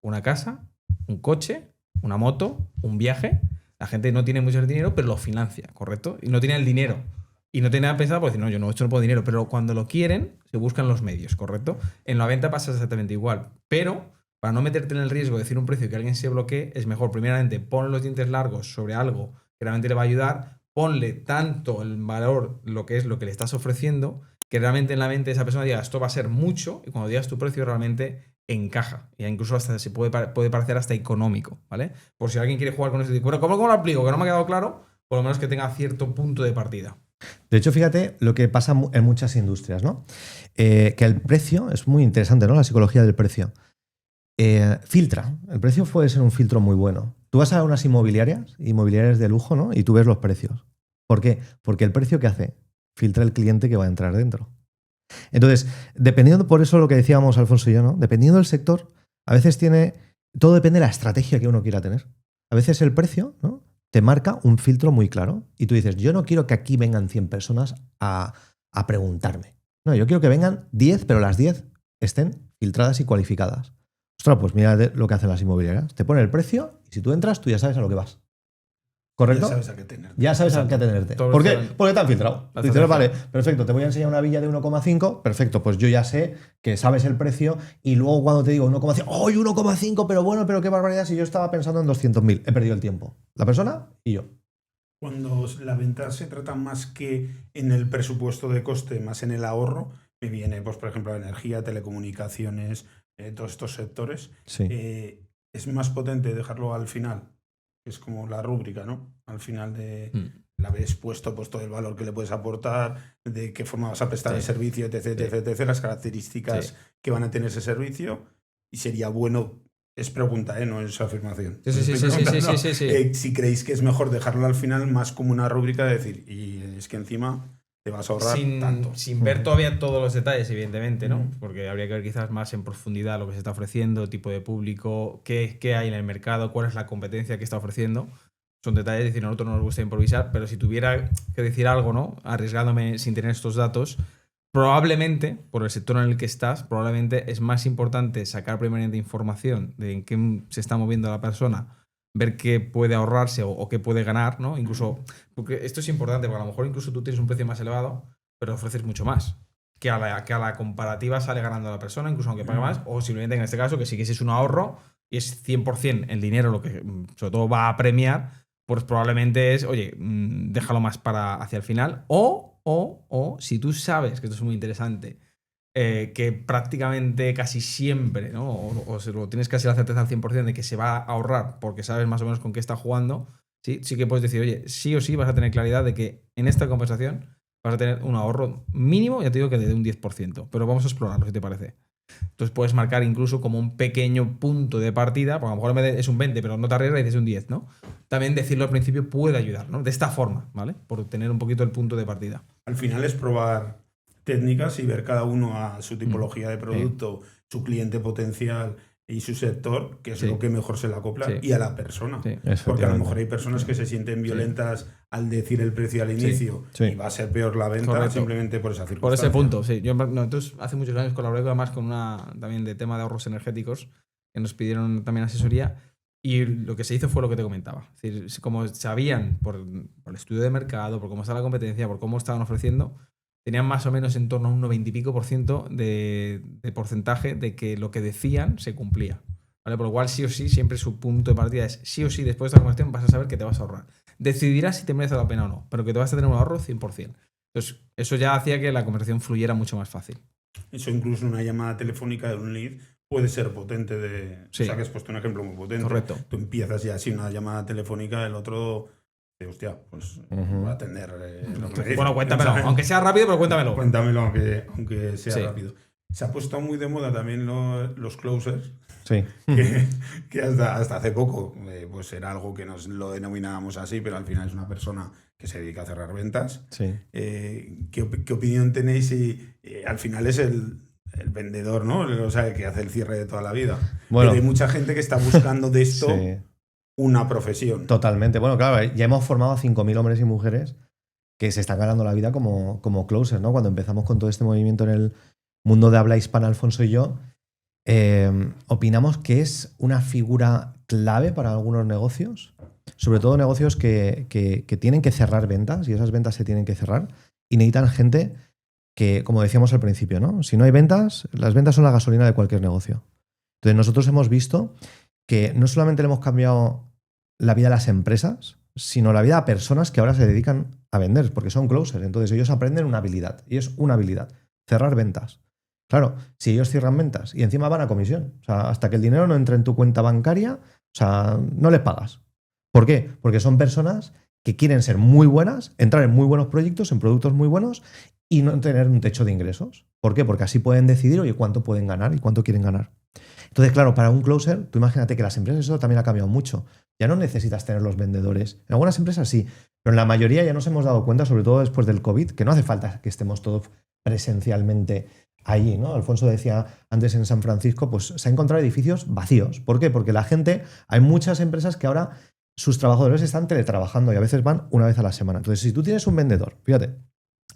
Una casa, un coche, una moto, un viaje. La gente no tiene mucho dinero, pero lo financia, ¿correcto? Y no tiene el dinero. Y no tiene nada pensado por decir, no, yo no, esto no puedo dinero, pero cuando lo quieren, se buscan los medios, ¿correcto? En la venta pasa exactamente igual, pero para no meterte en el riesgo de decir un precio que alguien se bloquee, es mejor, primeramente, pon los dientes largos sobre algo que realmente le va a ayudar, ponle tanto el valor, lo que es lo que le estás ofreciendo, que realmente en la mente de esa persona diga, esto va a ser mucho, y cuando digas tu precio realmente encaja. Y incluso hasta se puede parecer hasta económico, ¿vale? Por si alguien quiere jugar con ese tipo. Bueno, ¿cómo lo aplico? Que no me ha quedado claro, por lo menos que tenga cierto punto de partida. De hecho, fíjate lo que pasa en muchas industrias, ¿no? Que el precio es muy interesante, ¿no? La psicología del precio. Filtra. El precio puede ser un filtro muy bueno. Tú vas a unas inmobiliarias de lujo, ¿no? Y tú ves los precios. ¿Por qué? Porque el precio que hace filtra el cliente que va a entrar dentro. Entonces, dependiendo, por eso lo que decíamos Alfonso y yo, ¿no? Dependiendo del sector, a veces todo depende de la estrategia que uno quiera tener. A veces el precio, ¿no? Te marca un filtro muy claro y tú dices, yo no quiero que aquí vengan 100 personas a preguntarme. No, yo quiero que vengan 10, pero las 10 estén filtradas y cualificadas. Ostras, pues mira lo que hacen las inmobiliarias. Te pone el precio y si tú entras, tú ya sabes a lo que vas. ¿Correcto? Ya sabes a qué tenerte. Ya sabes a qué atenerte. ¿Por qué? Porque te han filtrado. Dices, vale, perfecto, te voy a enseñar una villa de 1,5. Perfecto, pues yo ya sé que sabes el precio y luego cuando te digo 1,5, ¡oh, 1,5! Pero bueno, pero qué barbaridad si yo estaba pensando en 200.000. He perdido el tiempo. La persona y yo. Cuando la venta se trata más que en el presupuesto de coste, más en el ahorro, me viene, pues, por ejemplo, la energía, telecomunicaciones, todos estos sectores. Sí. Es más potente dejarlo al final. Es como la rúbrica, ¿no? Al final de la habéis puesto pues, todo el valor que le puedes aportar, de qué forma vas a prestar el servicio, etc, las características que van a tener ese servicio. Y sería bueno, es pregunta, no es afirmación. Sí. Si creéis que es mejor dejarlo al final más como una rúbrica de decir, y es que encima te vas a ahorrar tanto. Sin ver todavía todos los detalles, evidentemente, ¿no? Porque habría que ver quizás más en profundidad lo que se está ofreciendo, tipo de público, qué hay en el mercado, cuál es la competencia que está ofreciendo. Son detalles, es decir, a nosotros no nos gusta improvisar, pero si tuviera que decir algo, ¿no? Arriesgándome sin tener estos datos, probablemente, por el sector en el que estás, probablemente es más importante sacar primeramente información de en qué se está moviendo la persona, ver qué puede ahorrarse o qué puede ganar, ¿no? Incluso, porque esto es importante, porque a lo mejor incluso tú tienes un precio más elevado, pero ofreces mucho más. Que a la comparativa sale ganando la persona, incluso aunque pague más, o simplemente en este caso, que sí que es un ahorro y es 100% el dinero lo que sobre todo va a premiar, pues probablemente es, oye, déjalo más para hacia el final, o si tú sabes, que esto es muy interesante, que prácticamente casi siempre, ¿no? O se lo tienes casi la certeza al 100% de que se va a ahorrar porque sabes más o menos con qué está jugando, sí que puedes decir, oye, sí o sí vas a tener claridad de que en esta conversación vas a tener un ahorro mínimo, ya te digo que de un 10%, pero vamos a explorarlo, si te parece. Entonces puedes marcar incluso como un pequeño punto de partida, porque a lo mejor en vez de es un 20, pero no te arriesgas y dices un 10, ¿no? También decirlo al principio puede ayudar, ¿no? De esta forma, ¿vale? Por tener un poquito el punto de partida. Al final es probar técnicas y ver cada uno a su tipología de producto, su cliente potencial y su sector, que es lo que mejor se le acopla, y a la persona. Porque a lo mejor hay personas que se sienten violentas al decir el precio al inicio y va a ser peor la venta simplemente por esa circunstancia. Por ese punto, sí. Entonces, hace muchos años colaboré además con una también de tema de ahorros energéticos, que nos pidieron también asesoría, y lo que se hizo fue lo que te comentaba. Es decir, como sabían por el estudio de mercado, por cómo está la competencia, por cómo estaban ofreciendo, tenían más o menos en torno a un 90 y pico % de porcentaje de que lo que decían se cumplía. ¿Vale? Por lo cual, sí o sí, siempre su punto de partida es sí o sí, después de esta conversación vas a saber que te vas a ahorrar. Decidirás si te merece la pena o no, pero que te vas a tener un ahorro 100%. Entonces, eso ya hacía que la conversación fluyera mucho más fácil. Eso incluso una llamada telefónica de un lead puede ser potente. O sea, que has puesto un ejemplo muy potente. Correcto. Tú empiezas ya así una llamada telefónica, el otro Hostia, pues Ujú. voy a atender lo que me dice. Bueno, cuéntamelo. Aunque sea rápido, pero cuéntamelo. Cuéntamelo, aunque sea Sí. rápido. Se ha puesto muy de moda también los closers, Sí. que hasta hace poco pues era algo que nos lo denominábamos así, pero al final es una persona que se dedica a cerrar ventas. Sí. ¿Qué opinión tenéis si al final es el vendedor, ¿no? O sea, el que hace el cierre de toda la vida? Bueno. Pero hay mucha gente que está buscando de esto Sí. una profesión. Totalmente. Bueno, claro, ya hemos formado a 5.000 hombres y mujeres que se están ganando la vida como closers, ¿no? Cuando empezamos con todo este movimiento en el mundo de habla hispana, Alfonso y yo, opinamos que es una figura clave para algunos negocios, sobre todo negocios que tienen que cerrar ventas y esas ventas se tienen que cerrar y necesitan gente que, como decíamos al principio, ¿no? Si no hay ventas, las ventas son la gasolina de cualquier negocio. Entonces nosotros hemos visto que no solamente le hemos cambiado la vida a las empresas, sino la vida a personas que ahora se dedican a vender, porque son closers. Entonces ellos aprenden una habilidad, y es una habilidad, cerrar ventas. Claro, si ellos cierran ventas y encima van a comisión, o sea, hasta que el dinero no entre en tu cuenta bancaria, o sea, no les pagas. ¿Por qué? Porque son personas que quieren ser muy buenas, entrar en muy buenos proyectos, en productos muy buenos y no tener un techo de ingresos. ¿Por qué? Porque así pueden decidir, oye, cuánto pueden ganar y cuánto quieren ganar. Entonces, claro, para un closer, tú imagínate que las empresas eso también ha cambiado mucho. Ya no necesitas tener los vendedores. En algunas empresas sí, pero en la mayoría ya nos hemos dado cuenta, sobre todo después del COVID, que no hace falta que estemos todos presencialmente allí, ¿no? Alfonso decía antes en San Francisco, pues se han encontrado edificios vacíos. ¿Por qué? Porque la gente, hay muchas empresas que ahora sus trabajadores están teletrabajando y a veces van una vez a la semana. Entonces, si tú tienes un vendedor, fíjate,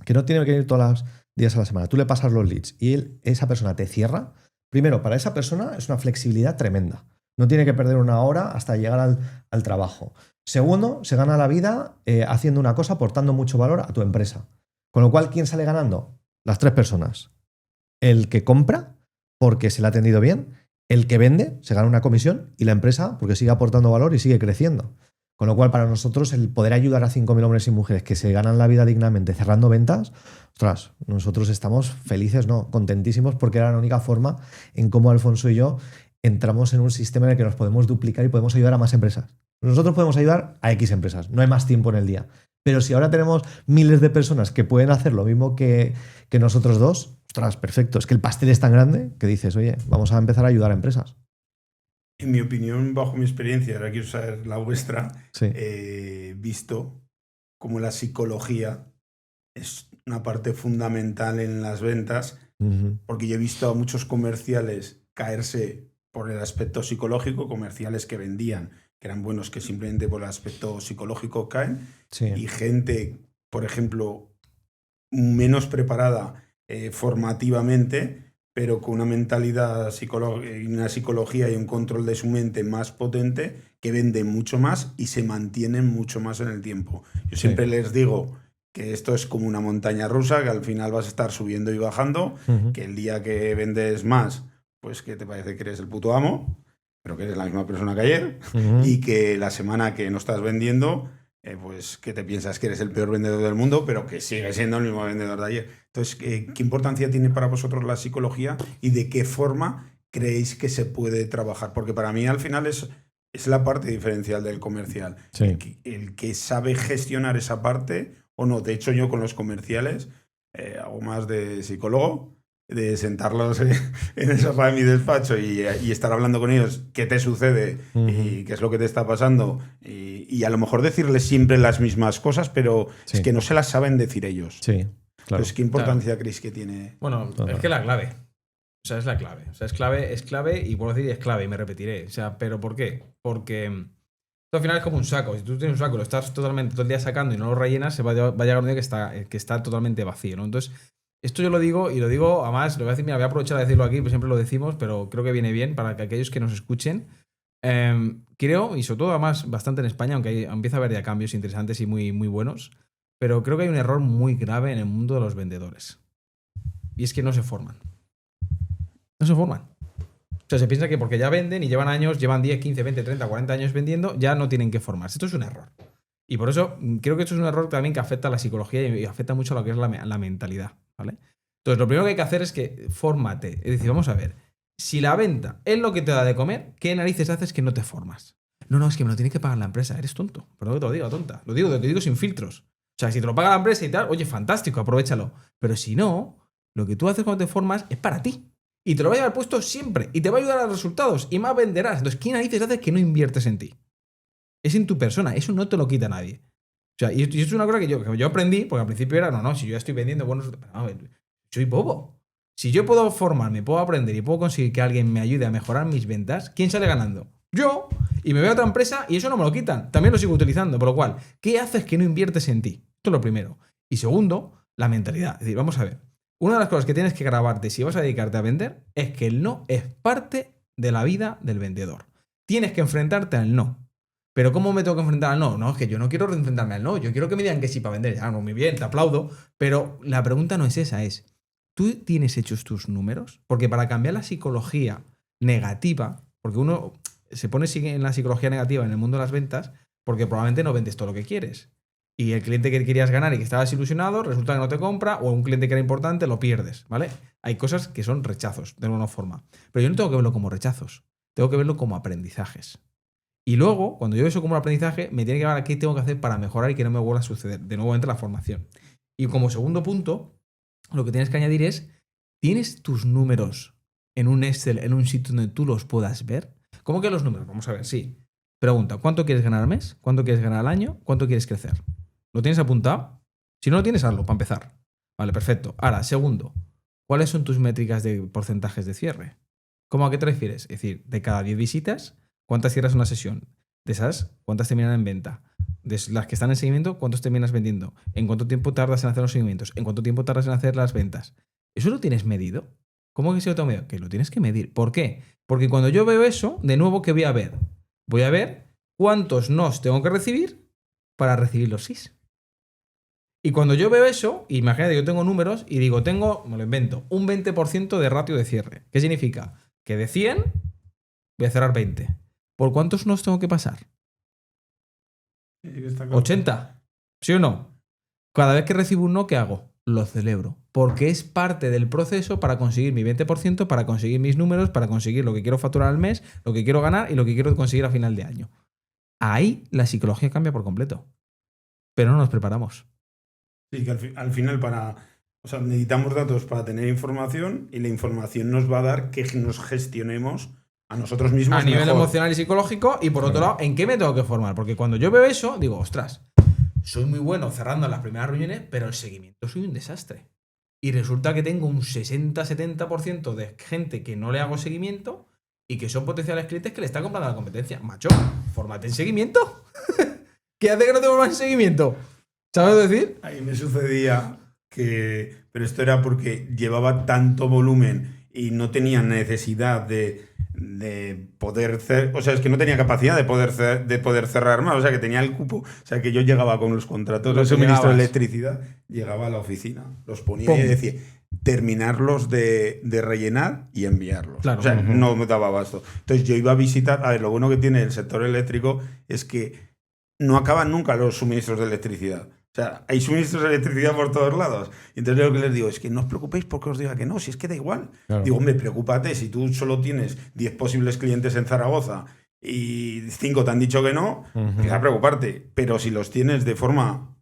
que no tiene que ir todos los días a la semana, tú le pasas los leads y esa persona te cierra, primero, para esa persona es una flexibilidad tremenda. No tiene que perder una hora hasta llegar al trabajo. Segundo, se gana la vida haciendo una cosa, aportando mucho valor a tu empresa. Con lo cual, ¿quién sale ganando? Las tres personas. El que compra, porque se le ha atendido bien, el que vende, se gana una comisión, y la empresa, porque sigue aportando valor y sigue creciendo. Con lo cual, para nosotros, el poder ayudar a 5.000 hombres y mujeres que se ganan la vida dignamente cerrando ventas, ostras, nosotros estamos felices, ¿no? Contentísimos, porque era la única forma en cómo Alfonso y yo entramos en un sistema en el que nos podemos duplicar y podemos ayudar a más empresas. Nosotros podemos ayudar a X empresas, no hay más tiempo en el día. Pero si ahora tenemos miles de personas que pueden hacer lo mismo que nosotros dos, ostras, perfecto. Es que el pastel es tan grande que dices, oye, vamos a empezar a ayudar a empresas. En mi opinión, bajo mi experiencia, ahora quiero saber la vuestra, Sí. he visto cómo la psicología es una parte fundamental en las ventas, Uh-huh. porque yo he visto a muchos comerciales caerse por el aspecto psicológico, comerciales que vendían, que eran buenos, que simplemente por el aspecto psicológico caen, Sí. y gente, por ejemplo, menos preparada formativamente, pero con una mentalidad una psicología y un control de su mente más potente, que venden mucho más y se mantienen mucho más en el tiempo. Yo siempre les digo que esto es como una montaña rusa, que al final vas a estar subiendo y bajando, Uh-huh. que el día que vendes más, pues que te parece que eres el puto amo, pero que eres la misma persona que ayer, Uh-huh. y que la semana que no estás vendiendo, pues que te piensas que eres el peor vendedor del mundo, pero que sigue siendo el mismo vendedor de ayer. Entonces, ¿qué importancia tiene para vosotros la psicología y de qué forma creéis que se puede trabajar? Porque para mí al final es la parte diferencial del comercial. Sí. El que sabe gestionar esa parte o no. De hecho, yo con los comerciales hago más de psicólogo, de sentarlos en el sofá de mi despacho y estar hablando con ellos qué te sucede y qué es lo que te está pasando y a lo mejor decirles siempre las mismas cosas, pero Sí. es que no se las saben decir ellos. Sí, claro. Entonces, ¿qué importancia creéis que tiene? Bueno, Total. es que la clave. O sea, es la clave. O sea, es clave y vuelvo a decir, es clave y me repetiré. O sea, ¿pero por qué? Porque esto al final es como un saco. Si tú tienes un saco y lo estás totalmente todo el día sacando y no lo rellenas, va a llegar un día que está totalmente vacío, ¿no? Entonces, esto yo lo digo y lo digo, además, lo voy a decir, mira, voy a aprovechar a decirlo aquí, pues siempre lo decimos, pero creo que viene bien para que aquellos que nos escuchen, creo, y sobre todo además bastante en España, aunque empieza a haber ya cambios interesantes y muy, muy buenos, pero creo que hay un error muy grave en el mundo de los vendedores. Y es que no se forman. No se forman. O sea, se piensa que porque ya venden y llevan años, llevan 10, 15, 20, 30, 40 años vendiendo, ya no tienen que formarse. Esto es un error. Y por eso creo que esto es un error también que afecta a la psicología y afecta mucho a lo que es la mentalidad, ¿vale? Entonces, lo primero que hay que hacer es que fórmate. Es decir, vamos a ver, si la venta es lo que te da de comer, ¿qué narices haces que no te formas? No, es que me lo tiene que pagar la empresa. Eres tonto. Perdón que te lo diga, tonta. Te lo digo sin filtros. O sea, si te lo paga la empresa y tal, oye, fantástico, aprovéchalo. Pero si no, lo que tú haces cuando te formas es para ti. Y te lo va a llevar puesto siempre. Y te va a ayudar a los resultados. Y más venderás. Entonces, ¿quién narices hace que no inviertes en ti? Es en tu persona. Eso no te lo quita nadie. O sea, y esto es una cosa que yo aprendí, porque al principio era, no, si yo ya estoy vendiendo buenos... A ver, soy bobo. Si yo puedo formarme, puedo aprender y puedo conseguir que alguien me ayude a mejorar mis ventas, ¿quién sale ganando? Yo. Y me voy a otra empresa y eso no me lo quitan. También lo sigo utilizando. Por lo cual, ¿qué haces que no inviertes en ti? Esto es lo primero. Y segundo, la mentalidad. Es decir, vamos a ver. Una de las cosas que tienes que grabarte si vas a dedicarte a vender es que el no es parte de la vida del vendedor. Tienes que enfrentarte al no. Pero ¿cómo me tengo que enfrentar al no? No, es que yo no quiero enfrentarme al no. Yo quiero que me digan que sí para vender. Ya, no, muy bien, te aplaudo. Pero la pregunta no es esa, es ¿tú tienes hechos tus números? Porque para cambiar la psicología negativa, porque uno se pone en la psicología negativa en el mundo de las ventas porque probablemente no vendes todo lo que quieres. Y el cliente que querías ganar y que estabas ilusionado, resulta que no te compra, o un cliente que era importante, lo pierdes, ¿vale? Hay cosas que son rechazos, de alguna forma. Pero yo no tengo que verlo como rechazos, tengo que verlo como aprendizajes. Y luego, cuando yo veo eso como un aprendizaje, me tiene que ver a qué tengo que hacer para mejorar y que no me vuelva a suceder. De nuevo entra la formación. Y como segundo punto, lo que tienes que añadir es, ¿tienes tus números en un Excel, en un sitio donde tú los puedas ver? ¿Cómo que los números? Vamos a ver, sí. Pregunta, ¿cuánto quieres ganar al mes? ¿Cuánto quieres ganar al año? ¿Cuánto quieres crecer? ¿Lo tienes apuntado? Si no lo tienes, hazlo, para empezar. Vale, perfecto. Ahora, segundo, ¿cuáles son tus métricas de porcentajes de cierre? ¿Cómo a qué te refieres? Es decir, de cada 10 visitas, ¿cuántas cierras una sesión? De esas, ¿cuántas terminan en venta? De las que están en seguimiento, ¿cuántos terminas vendiendo? ¿En cuánto tiempo tardas en hacer los seguimientos? ¿En cuánto tiempo tardas en hacer las ventas? ¿Eso lo tienes medido? ¿Cómo que se lo tengo medido? Que lo tienes que medir. ¿Por qué? Porque cuando yo veo eso, de nuevo, ¿qué voy a ver? Voy a ver cuántos nos tengo que recibir para recibir los sís. Y cuando yo veo eso, imagínate que yo tengo números y digo, me lo invento, un 20% de ratio de cierre. ¿Qué significa? Que de 100 voy a cerrar 20. ¿Por cuántos nos tengo que pasar? 80. ¿Sí o no? Cada vez que recibo un no, ¿qué hago? Lo celebro. Porque es parte del proceso para conseguir mi 20%, para conseguir mis números, para conseguir lo que quiero facturar al mes, lo que quiero ganar y lo que quiero conseguir a final de año. Ahí la psicología cambia por completo. Pero no nos preparamos. Sí, que al final necesitamos datos para tener información y la información nos va a dar que nos gestionemos a nosotros mismos a nivel mejor. Emocional y psicológico. Y por otro lado, ¿en qué me tengo que formar? Porque cuando yo veo eso, digo, ostras, soy muy bueno cerrando las primeras reuniones, pero el seguimiento soy un desastre. Y resulta que tengo un 60-70% de gente que no le hago seguimiento y que son potenciales clientes que le están comprando a la competencia. Macho, fórmate en seguimiento. ¿Qué hace que no te formas en seguimiento? ¿Sabes decir? Ahí me sucedía que... Pero esto era porque llevaba tanto volumen y no tenía necesidad de poder cerrar... O sea, es que no tenía capacidad de poder cerrar más. O sea, que tenía el cupo. O sea, que yo llegaba con los contratos de suministro de electricidad, llegaba a la oficina, los ponía ¡pum! Y decía, terminarlos de rellenar y enviarlos. Claro. O sea, no me daba abasto. Entonces yo iba a visitar... A ver, lo bueno que tiene el sector eléctrico es que no acaban nunca los suministros de electricidad. O sea, hay suministros de electricidad por todos lados. Y entonces lo que les digo es que no os preocupéis porque os diga que no, si es que da igual. Claro. Digo, hombre, preocúpate, si tú solo tienes 10 posibles clientes en Zaragoza y 5 te han dicho que no, empieza a preocuparte. Pero si los tienes de forma,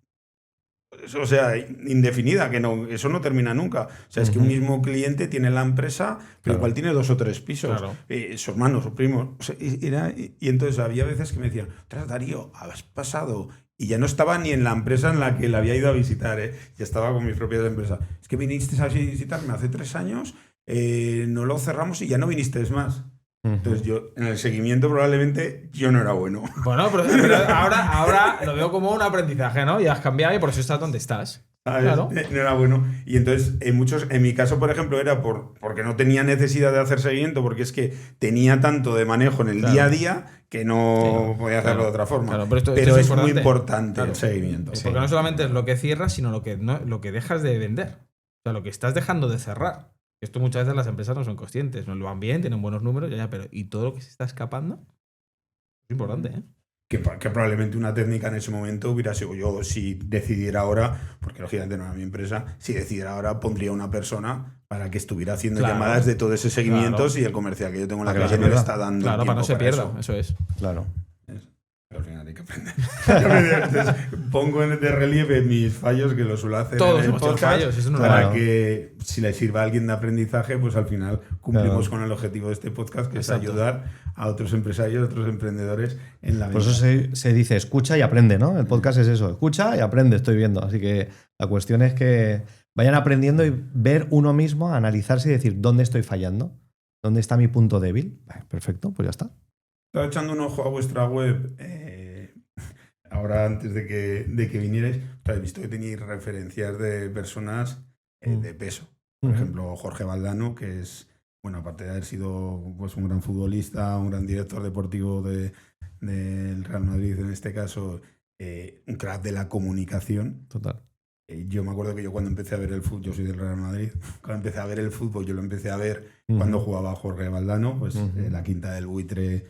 o sea, indefinida, que no, eso no termina nunca. O sea, es que un mismo cliente tiene la empresa, pero igual tiene 2 o 3 pisos. Claro. Sus hermanos, sus primos. O sea, y entonces había veces que me decían, ostras, Darío, has pasado... Y ya no estaba ni en la empresa en la que la había ido a visitar, ya estaba con mis propias empresas. Es que viniste a visitarme hace 3 años, no lo cerramos y ya no viniste más. Entonces yo, en el seguimiento probablemente yo no era bueno. Bueno, pero ahora lo veo como un aprendizaje, ¿no? Y has cambiado y por eso estás donde estás. Claro. No era bueno. Y entonces, en mi caso, por ejemplo, era porque no tenía necesidad de hacer seguimiento, porque es que tenía tanto de manejo en el día a día que no podía hacerlo de otra forma. Claro, pero esto es muy importante el seguimiento. Sí. Porque no solamente es lo que cierras, sino lo que dejas de vender. O sea, lo que estás dejando de cerrar. Esto muchas veces las empresas no son conscientes. No lo van bien, tienen buenos números, pero ¿y todo lo que se está escapando? Es importante, ¿eh? Que probablemente una técnica en ese momento hubiera sido yo, si decidiera ahora, porque lógicamente no era mi empresa, si decidiera ahora pondría una persona para que estuviera haciendo llamadas de todo ese seguimiento y el comercial que yo tengo en la calle no le está dando. Claro, para no se pierda, eso es. Claro. aprender. Entonces, pongo de relieve mis fallos, que lo suelo hacer Todos en el hemos tenido podcast, fallos, eso no para claro. que si le sirva a alguien de aprendizaje, pues al final cumplimos con el objetivo de este podcast, que Exacto. es ayudar a otros empresarios, a otros emprendedores en la Por venta. eso se dice escucha y aprende, ¿no? El podcast es eso, escucha y aprende, estoy viendo. Así que la cuestión es que vayan aprendiendo y ver uno mismo, analizarse y decir, ¿dónde estoy fallando? ¿Dónde está mi punto débil? Perfecto, pues ya está. Estaba echando un ojo a vuestra web ahora antes de que vinierais. He visto que tenéis referencias de personas de peso. Por ejemplo, Jorge Valdano, que es, bueno, aparte de haber sido pues, un gran futbolista, un gran director deportivo del Real Madrid en este caso, un crack de la comunicación. Total. Yo me acuerdo que yo cuando empecé a ver el fútbol, yo soy del Real Madrid, cuando empecé a ver el fútbol, yo lo empecé a ver cuando jugaba Jorge Valdano, pues la Quinta del Buitre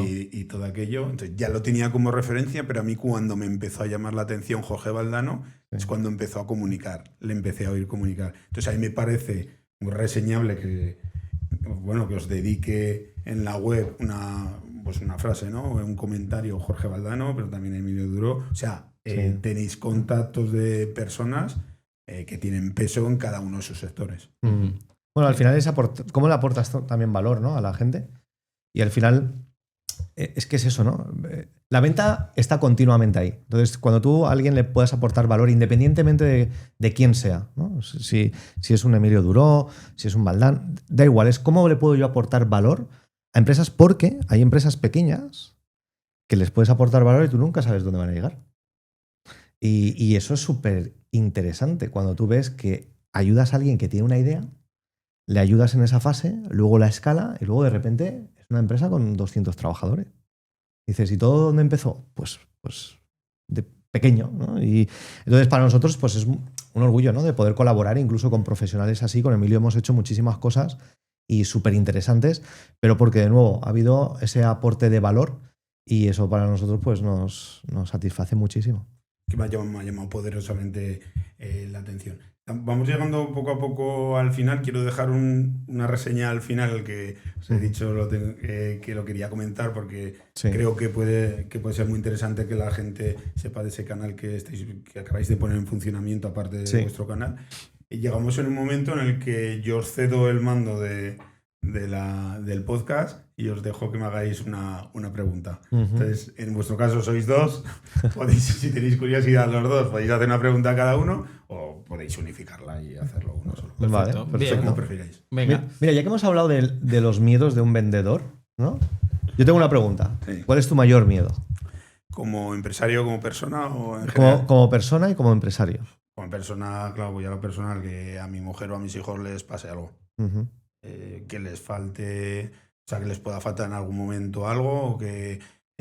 y todo aquello. Entonces ya lo tenía como referencia, pero a mí cuando me empezó a llamar la atención Jorge Valdano, es cuando empezó a comunicar, le empecé a oír comunicar. Entonces a mí me parece muy reseñable que, bueno, que os dedique en la web una frase, ¿no? Un comentario Jorge Valdano, pero también Emilio Duró. O sea, tenéis contactos de personas que tienen peso en cada uno de sus sectores. Bueno, al final es cómo le aportas también valor, ¿no? A la gente. Y al final es que es eso, ¿no? La venta está continuamente ahí. Entonces, cuando tú a alguien le puedas aportar valor, independientemente de quién sea, ¿no? Si es un Emilio Duró, si es un Valdán, da igual, es cómo le puedo yo aportar valor a empresas, porque hay empresas pequeñas que les puedes aportar valor y tú nunca sabes dónde van a llegar. Y eso es súper interesante cuando tú ves que ayudas a alguien que tiene una idea, le ayudas en esa fase, luego la escala y luego de repente es una empresa con 200 trabajadores. Dices, ¿y todo dónde empezó? Pues de pequeño, ¿no? Y entonces para nosotros pues es un orgullo, ¿no? De poder colaborar incluso con profesionales así. Con Emilio hemos hecho muchísimas cosas y súper interesantes, pero porque de nuevo ha habido ese aporte de valor y eso para nosotros pues nos satisface muchísimo. Que me ha llamado poderosamente la atención. Vamos llegando poco a poco al final. Quiero dejar una reseña al final que os he dicho que lo quería comentar porque creo que puede ser muy interesante que la gente sepa de ese canal que acabáis de poner en funcionamiento aparte de vuestro canal. Y llegamos en un momento en el que yo os cedo el mando del podcast y os dejo que me hagáis una pregunta. Entonces, en vuestro caso sois dos, si tenéis curiosidad los dos, podéis hacer una pregunta a cada uno o podéis unificarla y hacerlo uno solo. Vale, Bien. Como prefiráis. Venga. Mira, ya que hemos hablado de los miedos de un vendedor, ¿no? Yo tengo una pregunta. Sí. ¿Cuál es tu mayor miedo? ¿Como empresario, como persona o en general? Como persona y como empresario. Como persona, claro, voy a lo personal, que a mi mujer o a mis hijos les pase algo. Que les falte, o sea, que les pueda faltar en algún momento algo o que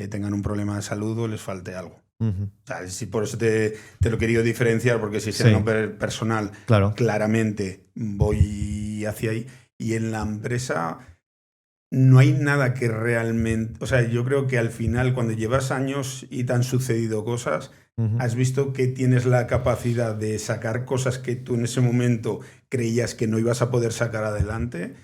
tengan un problema de salud o les falte algo. O sea, si por eso te lo he querido diferenciar, porque si es el nombre personal, claro, claramente voy hacia ahí. Y en la empresa no hay nada que realmente... O sea, yo creo que al final, cuando llevas años y te han sucedido cosas, has visto que tienes la capacidad de sacar cosas que tú en ese momento creías que no ibas a poder sacar adelante,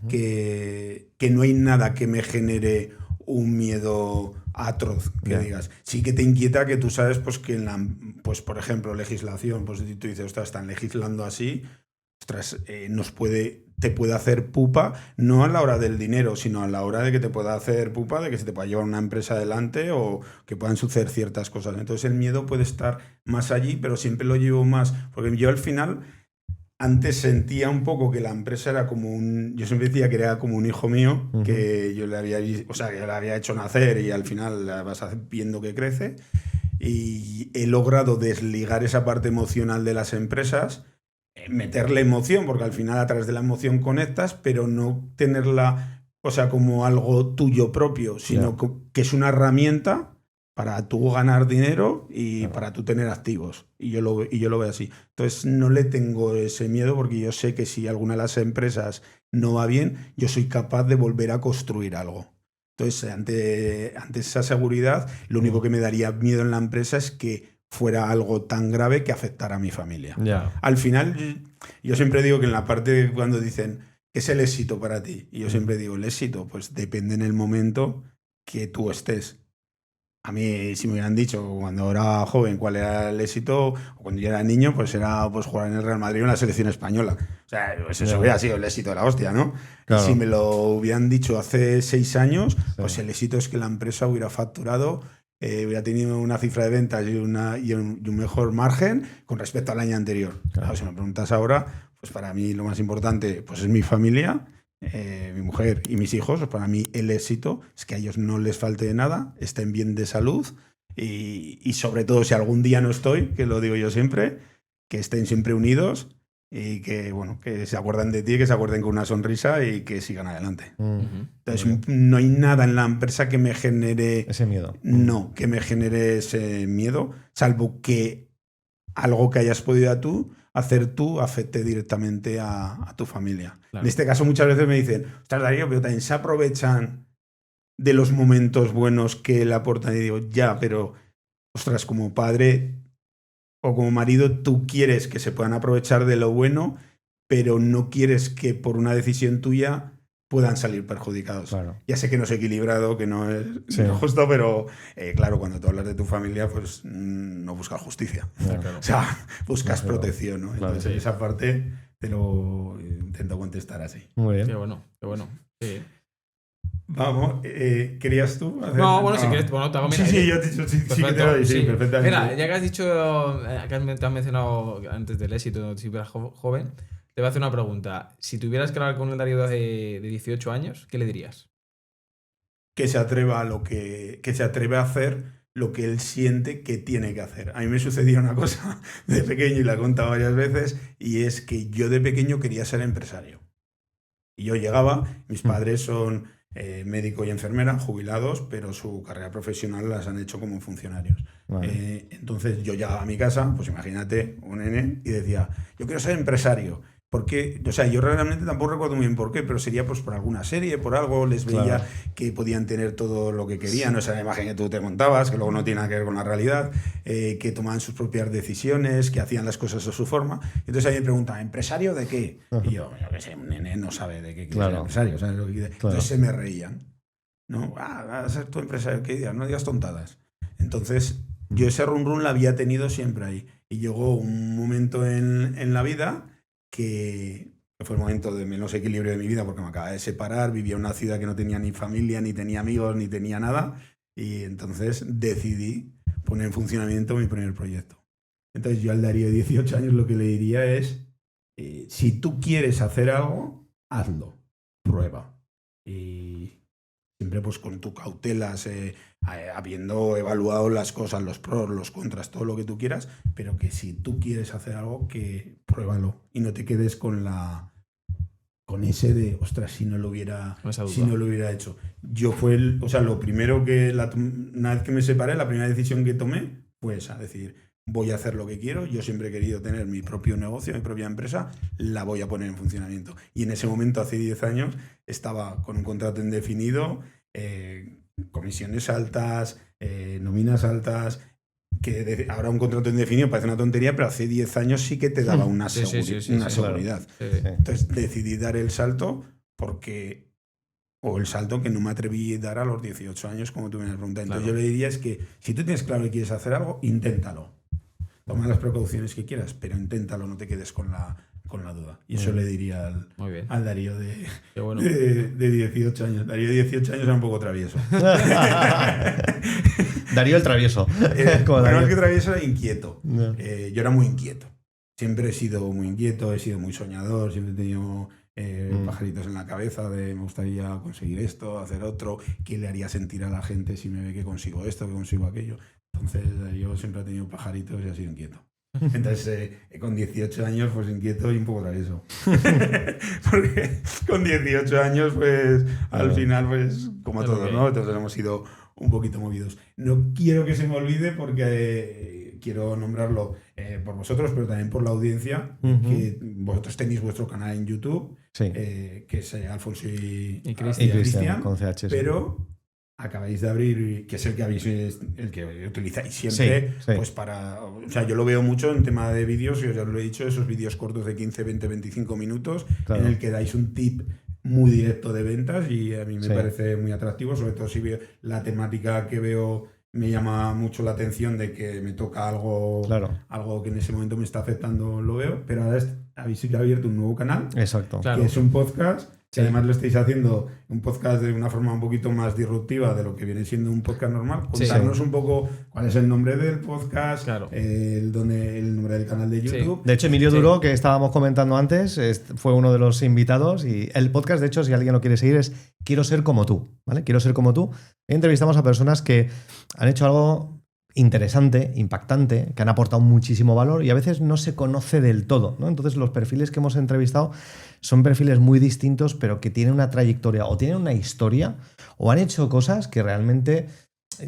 que no hay nada que me genere un miedo atroz, que digas. Sí que te inquieta que tú sabes pues que pues por ejemplo, legislación, pues tú dices, ostras, están legislando así, ostras, te puede hacer pupa, no a la hora del dinero, sino a la hora de que te pueda hacer pupa, de que se te pueda llevar una empresa adelante o que puedan suceder ciertas cosas. Entonces el miedo puede estar más allí, pero siempre lo llevo más, porque yo al final antes sentía un poco que la empresa era como yo siempre decía que era como un hijo mío, que yo le había, o sea, que le había hecho nacer y al final la vas viendo que crece, y he logrado desligar esa parte emocional de las empresas, meterle emoción, porque al final a través de la emoción conectas, pero no tenerla, o sea, como algo tuyo propio, sino que es una herramienta para tú ganar dinero y para tú tener activos. Y yo lo veo así. Entonces no le tengo ese miedo porque yo sé que si alguna de las empresas no va bien, yo soy capaz de volver a construir algo. Entonces, ante esa seguridad, lo único que me daría miedo en la empresa es que fuera algo tan grave que afectara a mi familia. Al final, yo siempre digo que en la parte cuando dicen, ¿qué es el éxito para ti? Y yo siempre digo, el éxito pues depende en el momento que tú estés. A mí, si me hubieran dicho cuando era joven cuál era el éxito, o cuando yo era niño, pues era pues, jugar en el Real Madrid o en la selección española. O sea, pues eso hubiera sido el éxito de la hostia, ¿no? Claro. Y si me lo hubieran dicho hace 6 años, pues el éxito es que la empresa hubiera facturado, hubiera tenido una cifra de ventas y un mejor margen con respecto al año anterior. Claro, si me preguntas ahora, pues para mí lo más importante pues es mi familia, mi mujer y mis hijos. Para mí el éxito es que a ellos no les falte de nada, estén bien de salud y sobre todo si algún día no estoy, que lo digo yo siempre, que estén siempre unidos y que, bueno, que se acuerden de ti, que se acuerden con una sonrisa y que sigan adelante. Entonces no hay nada en la empresa que me genere ese miedo. No, que me genere ese miedo, salvo que algo que hayas podido hacer tú afecte directamente a tu familia. Claro. En este caso muchas veces me dicen, ostras, Darío, pero también se aprovechan de los momentos buenos que le aportan. Y digo, ya, pero, ostras, como padre o como marido, tú quieres que se puedan aprovechar de lo bueno, pero no quieres que por una decisión tuya puedan salir perjudicados. Claro. Ya sé que no es equilibrado, que no es justo, pero claro, cuando tú hablas de tu familia, pues no buscas justicia. Claro. O sea, buscas protección, ¿no? Claro, Entonces, esa parte te lo intento contestar así. Muy bien. Qué bueno, qué bueno. Sí. Vamos, ¿querías tú hacer? No, bueno, si quieres, bueno, te hago Sí, yo te he dicho, sí que te lo he dicho, perfectamente. Mira, ya que has dicho, que te has mencionado antes del éxito, si eras joven, te voy a hacer una pregunta. Si tuvieras que hablar con un Darío de 18 años, ¿qué le dirías? Que se atreva que se atreve a hacer lo que él siente que tiene que hacer. A mí me sucedía una cosa de pequeño y la he contado varias veces, y es que yo de pequeño quería ser empresario. Y yo llegaba, mis padres son médico y enfermera, jubilados, pero su carrera profesional las han hecho como funcionarios. Vale. Entonces yo llegaba a mi casa, pues imagínate, un nene, y decía, yo quiero ser empresario. Porque, o sea, yo realmente tampoco recuerdo muy bien por qué, pero sería pues por alguna serie, por algo, les veía que podían tener todo lo que querían, sí. Esa imagen que tú te contabas, que luego no tiene nada que ver con la realidad, que tomaban sus propias decisiones, que hacían las cosas a su forma. Entonces ahí me preguntaban, ¿empresario de qué? Y yo qué sé, un nene no sabe de qué quiere ser empresario, ¿sabes lo que quiere? Entonces se me reían, ¿no? Vas a ser tu empresario, ¿qué digas? No digas tontadas. Entonces yo ese run la había tenido siempre ahí. Y llegó un momento en la vida que fue el momento de menos equilibrio de mi vida, porque me acababa de separar, vivía en una ciudad que no tenía ni familia, ni tenía amigos, ni tenía nada, y entonces decidí poner en funcionamiento mi primer proyecto. Entonces yo al Darío de 18 años lo que le diría es, si tú quieres hacer algo, hazlo, prueba. Y siempre pues con tu cautela, habiendo evaluado las cosas, los pros, los contras, todo lo que tú quieras, pero que si tú quieres hacer algo, que pruébalo y no te quedes con ese de, ostras, si no lo hubiera hecho. Yo fue, lo primero que, una vez que me separé, la primera decisión que tomé fue esa, decir, voy a hacer lo que quiero, yo siempre he querido tener mi propio negocio, mi propia empresa, la voy a poner en funcionamiento. Y en ese momento, hace 10 años, estaba con un contrato indefinido, comisiones altas, nóminas altas, que ahora un contrato indefinido parece una tontería, pero hace 10 años sí que te daba una seguridad. Claro. Entonces decidí dar el salto o el salto que no me atreví a dar a los 18 años, como tú me has preguntado. Entonces yo le diría es que si tú tienes claro que quieres hacer algo, inténtalo. Toma las precauciones que quieras, pero inténtalo, no te quedes con la duda. Y eso le diría al Darío de 18 años. Darío de 18 años era un poco travieso. Darío el travieso. Más que travieso, era inquieto. No. Yo era muy inquieto. Siempre he sido muy inquieto, he sido muy soñador, siempre he tenido pajaritos en la cabeza de me gustaría conseguir esto, hacer otro, qué le haría sentir a la gente si me ve que consigo esto, que consigo aquello. Entonces yo siempre he tenido pajaritos y he sido inquieto. Entonces con 18 años pues inquieto y un poco travieso. Porque con 18 años pues al final pues como todos, ¿no? Entonces hemos sido un poquito movidos. No quiero que se me olvide porque quiero nombrarlo por vosotros, pero también por la audiencia, que vosotros tenéis vuestro canal en YouTube, que es Alfonso y Cristian, con CH, pero acabáis de abrir, que es el que utilizáis siempre, pues para, o sea, yo lo veo mucho en tema de vídeos, y os ya lo he dicho, esos vídeos cortos de 15, 20, 25 minutos, en el que dais un tip muy directo de ventas, y a mí me parece muy atractivo, sobre todo si veo la temática que veo me llama mucho la atención de que me toca algo, Claro. algo que en ese momento me está afectando, lo veo, pero ahora habéis abierto un nuevo canal, Exacto. Claro. que es un podcast, Sí. que además lo estáis haciendo un podcast de una forma un poquito más disruptiva de lo que viene siendo un podcast normal. Sí. Contarnos un poco cuál es el nombre del podcast, Claro. el nombre del canal de Sí. YouTube. De hecho, Emilio Sí. Duró, que estábamos comentando antes, fue uno de los invitados y el podcast, de hecho, si alguien lo quiere seguir, es Quiero ser como tú, ¿vale? Quiero ser como tú. Entrevistamos a personas que han hecho algo interesante, impactante, que han aportado muchísimo valor y a veces no se conoce del todo, ¿no? Entonces, los perfiles que hemos entrevistado son perfiles muy distintos, pero que tienen una trayectoria o tienen una historia o han hecho cosas que realmente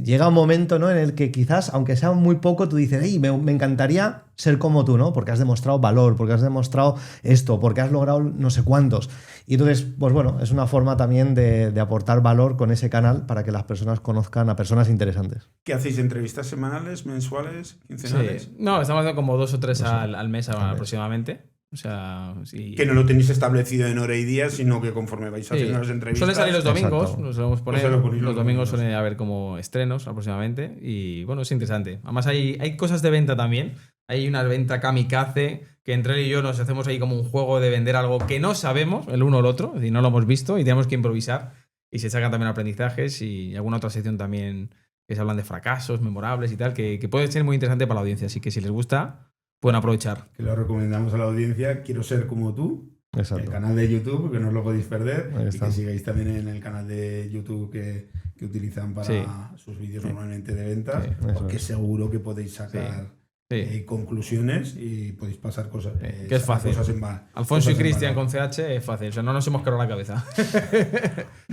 llega un momento, ¿no?, en el que quizás, aunque sea muy poco, tú dices, hey, me encantaría ser como tú, ¿no? Porque has demostrado valor, porque has demostrado esto, porque has logrado no sé cuántos. Y entonces, pues bueno, es una forma también de aportar valor con ese canal para que las personas conozcan a personas interesantes. ¿Qué hacéis? ¿Entrevistas semanales, mensuales, quincenales? Sí. No, estamos haciendo como 2 o 3 No sé. al mes mes. aproximadamente. O sea, sí. Que no lo tenéis establecido en hora y día, sino que conforme vais haciendo las entrevistas... Suelen salir los domingos, Exacto. nos solemos poner. Pues se lo ponéis Los los domingos domingos. suele haber como estrenos aproximadamente. Y bueno, es interesante. Además, hay cosas de venta también. Hay una venta kamikaze que entre él y yo nos hacemos ahí como un juego de vender algo que no sabemos, el uno o el otro, es decir, no lo hemos visto y tenemos que improvisar. Y se sacan también aprendizajes y alguna otra sección también que se hablan de fracasos memorables y tal, que puede ser muy interesante para la audiencia. Así que si les gusta, pueden aprovechar. Que lo recomendamos a la audiencia. Quiero ser como tú. El Exacto. canal de YouTube, que no os lo podéis perder. Ahí Y está. que sigáis también en el canal de YouTube que utilizan para Sí. sus vídeos normalmente de ventas. Sí, eso Porque es. seguro que podéis sacar Sí. conclusiones y podéis pasar cosas. Que es sacar fácil. cosas Alfonso y cosas en Cristian valor. con CH es fácil. O sea, no nos hemos quebrado la cabeza.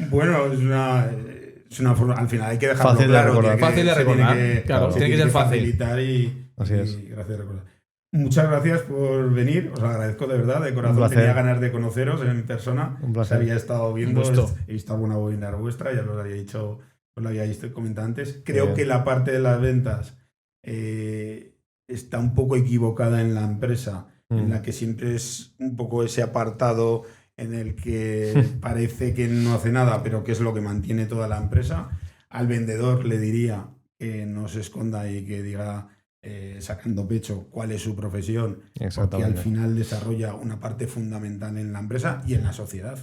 Bueno, es una forma. Al final hay que dejarlo Fácil de claro. recordar. Fácil de se recordar. tiene Claro, se tiene que ser fácil. facilitar y Así es. gracias de recordar. Muchas gracias por venir, os agradezco de verdad, de Un corazón. placer. Tenía ganas de conoceros en persona. Un placer. Os había estado viendo, Un gusto. he visto alguna webinar vuestra, ya os lo había dicho, os lo habíais comentado antes. Creo Bien. que la parte de las ventas está un poco equivocada en la empresa, en la que siempre es un poco ese apartado en el que parece que no hace nada, pero que es lo que mantiene toda la empresa. Al vendedor le diría que no se esconda y que diga, sacando pecho, cuál es su profesión, porque Exactamente. al final desarrolla una parte fundamental en la empresa y en la sociedad,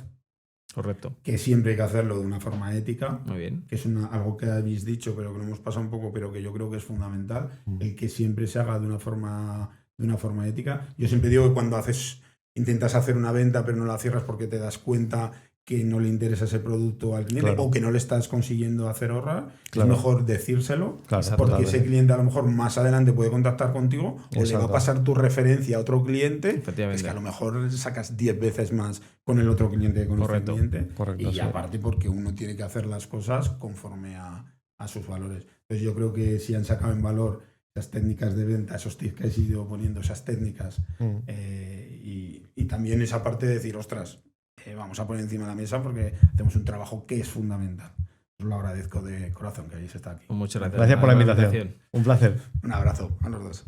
Correcto. que siempre hay que hacerlo de una forma ética, Muy bien. que es algo que habéis dicho, pero que lo hemos pasado un poco, pero que yo creo que es fundamental, el que siempre se haga de una forma ética. Yo siempre digo que cuando intentas hacer una venta, pero no la cierras porque te das cuenta que no le interesa ese producto al cliente, Claro. o que no le estás consiguiendo hacer ahorrar, Claro. es mejor decírselo, Claro, porque totalmente. ese cliente a lo mejor más adelante puede contactar contigo o le va a Exacto. pasar tu referencia a otro cliente. Efectivamente. Es que a lo mejor sacas 10 veces más con el otro cliente que con Correcto. este cliente. Correcto, Y sí. aparte porque uno tiene que hacer las cosas conforme a sus valores. Entonces yo creo que si han sacado en valor esas técnicas de venta, esos tips que has ido poniendo, esas técnicas, y también esa parte de decir, ostras, vamos a poner encima de la mesa porque hacemos un trabajo que es fundamental. Os lo agradezco de corazón que hayáis estado aquí. Muchas gracias. Gracias por la invitación. Un placer. Un abrazo a los dos.